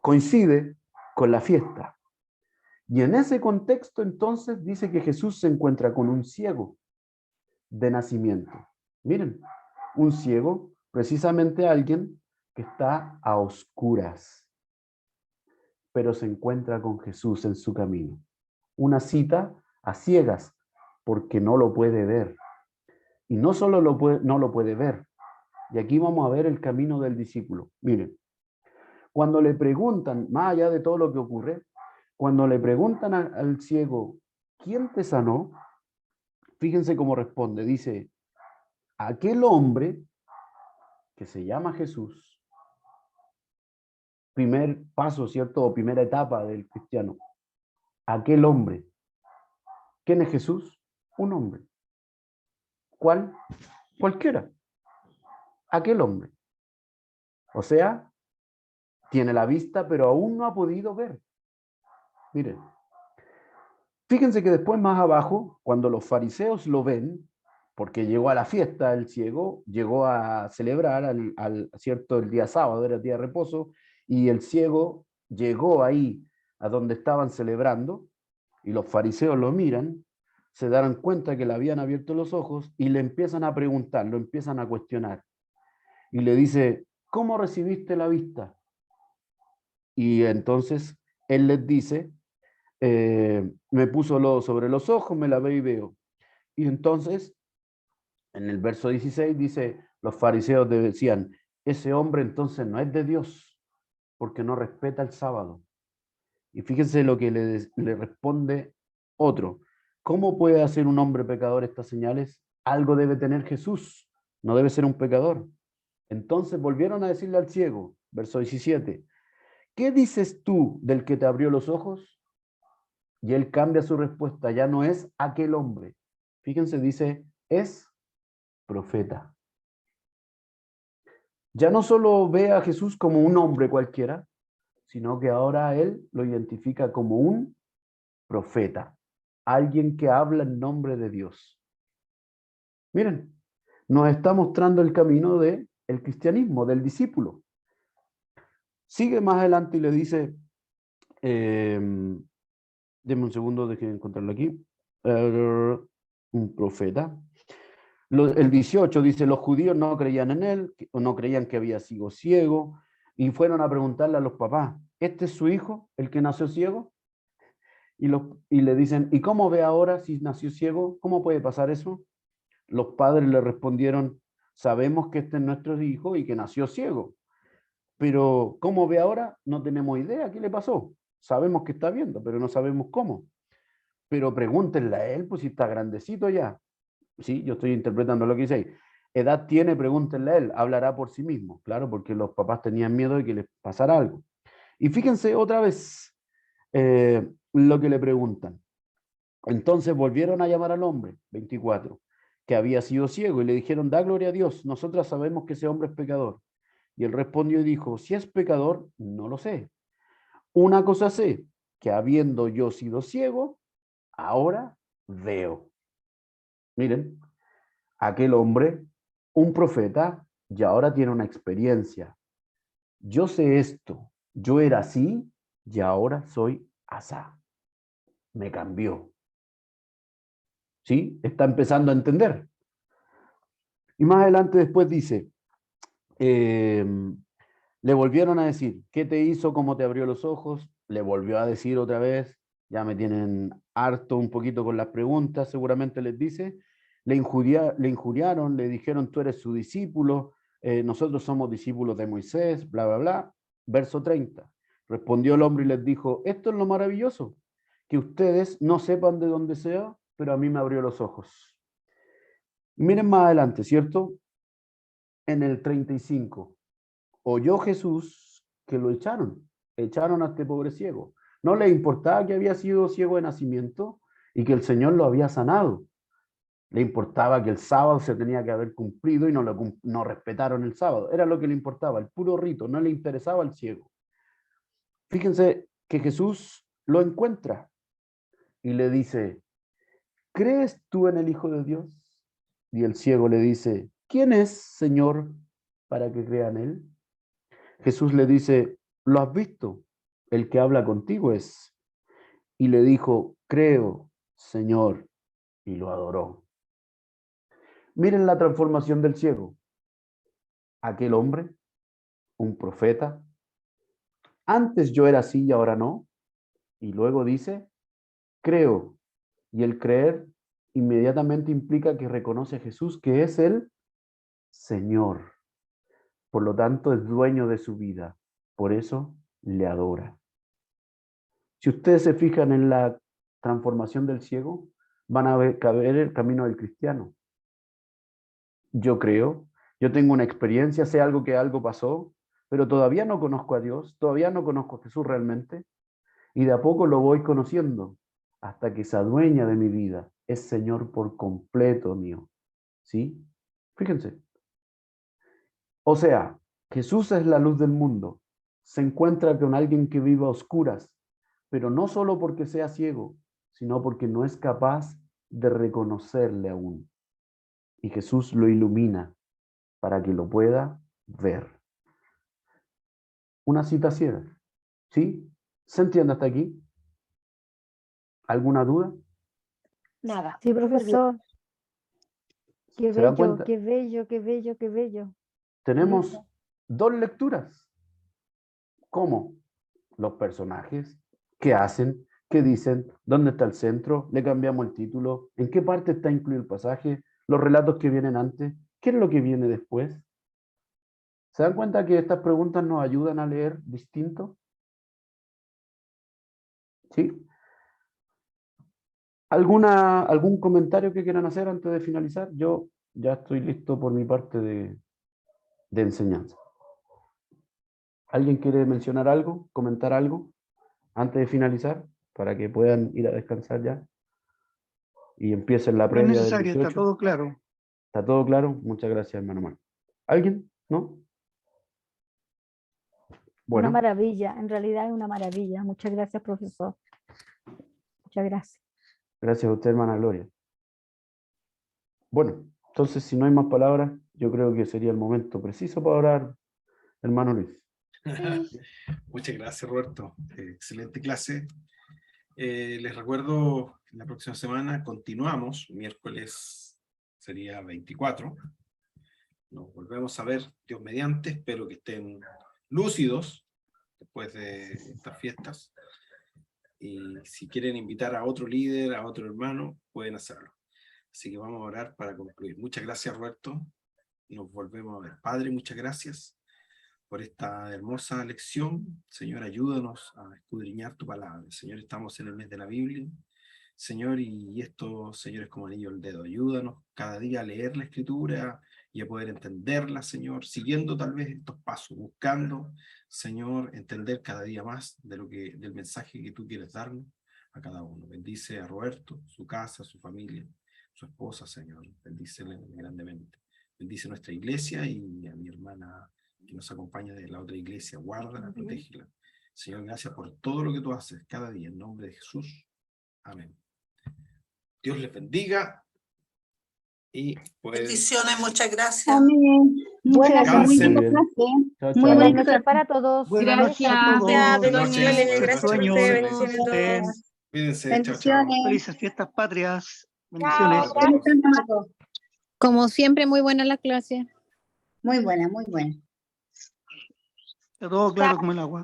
[SPEAKER 1] coincide con la fiesta. Y en ese contexto entonces dice que Jesús se encuentra con un ciego de nacimiento. Miren, un ciego, precisamente alguien que está a oscuras. pero se encuentra con Jesús en su camino. Una cita a ciegas, porque no lo puede ver. Y no solo no lo puede ver, y aquí vamos a ver el camino del discípulo. Miren, cuando le preguntan, más allá de todo lo que ocurre, cuando le preguntan al ciego, ¿quién te sanó? Fíjense cómo responde. Dice, aquel hombre que se llama Jesús. Primer paso, ¿cierto? O primera etapa del cristiano. Aquel hombre. ¿Quién es Jesús? Un hombre. ¿Cuál? Cualquiera. Aquel hombre. O sea, tiene la vista, pero aún no ha podido ver. Miren. Fíjense que después más abajo, cuando los fariseos lo ven, porque llegó a la fiesta el ciego, llegó a celebrar ¿cierto? El día sábado, era el día de reposo, y el ciego llegó ahí a donde estaban celebrando, y los fariseos lo miran, se dan cuenta que le habían abierto los ojos y le empiezan a preguntar, lo empiezan a cuestionar. Y le dice, ¿cómo recibiste la vista? Y entonces él les dice, me puso lodo sobre los ojos, me lavé y veo. Y entonces, en el verso 16 dice, los fariseos decían, ese hombre entonces no es de Dios, porque no respeta el sábado. Y fíjense lo que le responde otro. ¿Cómo puede hacer un hombre pecador estas señales? Algo debe tener Jesús, no debe ser un pecador. Entonces volvieron a decirle al ciego, verso 17, ¿qué dices tú del que te abrió los ojos? Y él cambia su respuesta, ya no es aquel hombre. Fíjense, dice, es profeta. Ya no solo ve a Jesús como un hombre cualquiera, sino que ahora él lo identifica como un profeta, alguien que habla en nombre de Dios. Miren, nos está mostrando el camino del cristianismo, del discípulo. Sigue más adelante y le dice, denme un segundo, déjenme encontrarlo aquí, un profeta. El 18 dice, los judíos no creían en él, o no creían que había sido ciego, y fueron a preguntarle a los papás, ¿este es su hijo, el que nació ciego? Y le dicen, ¿y cómo ve ahora si nació ciego? ¿Cómo puede pasar eso? Los padres le respondieron, sabemos que este es nuestro hijo y que nació ciego, pero ¿cómo ve ahora? No tenemos idea qué le pasó. Sabemos que está viendo, pero no sabemos cómo. Pero pregúntenle a él, pues si está grandecito ya. Sí, yo estoy interpretando lo que dice ahí. Edad tiene, pregúntenle a él, hablará por sí mismo, claro, porque los papás tenían miedo de que les pasara algo. Y fíjense otra vez lo que le preguntan. Entonces volvieron a llamar al hombre, 24, que había sido ciego, y le dijeron, da gloria a Dios, nosotros sabemos que ese hombre es pecador. Y él respondió y dijo, si es pecador, no lo sé. Una cosa sé, que habiendo yo sido ciego, ahora veo. Miren, aquel hombre, un profeta, y ahora tiene una experiencia. Yo sé esto, yo era así, y ahora soy asá. Me cambió. ¿Sí? Está empezando a entender. Y más adelante después dice, le volvieron a decir, ¿qué te hizo? ¿Cómo te abrió los ojos? Le volvió a decir otra vez, ya me tienen harto un poquito con las preguntas, seguramente les dice, le injuriaron, le dijeron, tú eres su discípulo, nosotros somos discípulos de Moisés, bla, bla, bla. Verso 30. Respondió el hombre y les dijo, esto es lo maravilloso, que ustedes no sepan de dónde sea, pero a mí me abrió los ojos. Miren más adelante, ¿cierto? En el 35. Oyó Jesús que lo echaron a este pobre ciego. No le importaba que había sido ciego de nacimiento y que el Señor lo había sanado. Le importaba que el sábado se tenía que haber cumplido y no respetaron el sábado. Era lo que le importaba, el puro rito, no le interesaba al ciego. Fíjense que Jesús lo encuentra y le dice, ¿crees tú en el Hijo de Dios? Y el ciego le dice, ¿quién es, Señor, para que crea en él? Jesús le dice, ¿lo has visto? El que habla contigo es. Y le dijo, creo, Señor, y lo adoró. Miren la transformación del ciego. Aquel hombre, un profeta, Antes yo era así y ahora no. Y luego dice, creo. Y el creer inmediatamente implica que reconoce a Jesús, que es el Señor. Por lo tanto, es dueño de su vida. Por eso le adora. Si ustedes se fijan en la transformación del ciego, van a ver el camino del cristiano. Yo creo, yo tengo una experiencia, sé algo que algo pasó, pero todavía no conozco a Dios, todavía no conozco a Jesús realmente, y de a poco lo voy conociendo, hasta que se adueña de mi vida, es Señor por completo mío. ¿Sí? Fíjense. O sea, Jesús es la luz del mundo, se encuentra con alguien que vive a oscuras, pero no solo porque sea ciego, sino porque no es capaz de reconocerle aún. Y Jesús lo ilumina para que lo pueda ver. Una cita ciega. ¿Sí? ¿Se entiende hasta aquí? ¿Alguna duda?
[SPEAKER 5] Nada.
[SPEAKER 2] Sí, profesor. Qué
[SPEAKER 1] ¿Se dan
[SPEAKER 2] bello,
[SPEAKER 1] cuenta?
[SPEAKER 2] qué bello, qué bello, qué bello.
[SPEAKER 1] Tenemos
[SPEAKER 2] Lindo.
[SPEAKER 1] 2 lecturas. ¿Cómo? Los personajes, qué hacen, qué dicen, dónde está el centro, le cambiamos el título, en qué parte está incluido el pasaje, los relatos que vienen antes, qué es lo que viene después. ¿Se dan cuenta que estas preguntas nos ayudan a leer distinto? ¿Sí? ¿Algún comentario que quieran hacer antes de finalizar? Yo ya estoy listo por mi parte de enseñanza. ¿Alguien quiere mencionar algo, comentar algo antes de finalizar? Para que puedan ir a descansar ya y empiecen la
[SPEAKER 9] No es
[SPEAKER 1] previa del
[SPEAKER 9] necesario, está
[SPEAKER 1] 18.
[SPEAKER 9] todo claro.
[SPEAKER 1] ¿Está todo claro? Muchas gracias, hermano Marco. ¿Alguien? ¿No?
[SPEAKER 2] Una
[SPEAKER 1] Bueno,
[SPEAKER 2] maravilla, en realidad es una maravilla. Muchas gracias, profesor. Muchas gracias.
[SPEAKER 1] gracias a usted, hermana Gloria. Bueno, entonces, si no hay más palabras, yo creo que sería el momento preciso para orar, hermano Luis.
[SPEAKER 7] Muchas gracias, Roberto. Excelente clase. Les recuerdo, la próxima semana continuamos, miércoles sería 24. Nos volvemos a ver, Dios mediante, espero que estén lúcidos después de estas fiestas. Y si quieren invitar a otro líder, a otro hermano, pueden hacerlo. Así que vamos a orar para concluir. Muchas gracias, Roberto. Nos volvemos a ver. Padre, muchas gracias por esta hermosa lección. Señor, ayúdanos a escudriñar tu palabra. Señor, estamos en el mes de la Biblia. Señor, y esto, Señor, es como anillo al dedo. Ayúdanos cada día a leer la Escritura y a poder entenderla, Señor, siguiendo tal vez estos pasos, buscando, Señor, entender cada día más del mensaje que tú quieres darnos a cada uno. Bendice a Roberto, su casa, su familia, su esposa, Señor. Bendícele grandemente. Bendice nuestra iglesia y a mi hermana que nos acompaña de la otra iglesia. Guárdala, protégela. Señor, gracias por todo lo que tú haces cada día. En nombre de Jesús. Amén. Dios les bendiga. Y pues,
[SPEAKER 6] Bendiciones, muchas gracias.
[SPEAKER 8] Amén. Muchas
[SPEAKER 2] Buenas
[SPEAKER 8] gracias. Muy
[SPEAKER 1] Muy
[SPEAKER 8] buena
[SPEAKER 1] bien.
[SPEAKER 8] clase.
[SPEAKER 1] Chao,
[SPEAKER 8] Muy
[SPEAKER 1] chao.
[SPEAKER 2] Buenas
[SPEAKER 8] buena
[SPEAKER 2] noches para todos.
[SPEAKER 9] Buenas noches a
[SPEAKER 8] Gracias.
[SPEAKER 9] todos.
[SPEAKER 3] Gracias,
[SPEAKER 7] buenas noches.
[SPEAKER 3] bendiciones. Gracias a
[SPEAKER 9] Sueños,
[SPEAKER 3] ustedes.
[SPEAKER 9] que
[SPEAKER 3] Bendiciones a
[SPEAKER 9] disfruten.
[SPEAKER 3] todos.
[SPEAKER 7] cuídense. Chao, chao.
[SPEAKER 8] Bendiciones.
[SPEAKER 9] Felices fiestas patrias. Bendiciones.
[SPEAKER 8] ¿Cómo están, Marco?
[SPEAKER 10] Como siempre, muy buena la clase.
[SPEAKER 8] Muy buena, muy buena.
[SPEAKER 9] Está todo claro como el agua.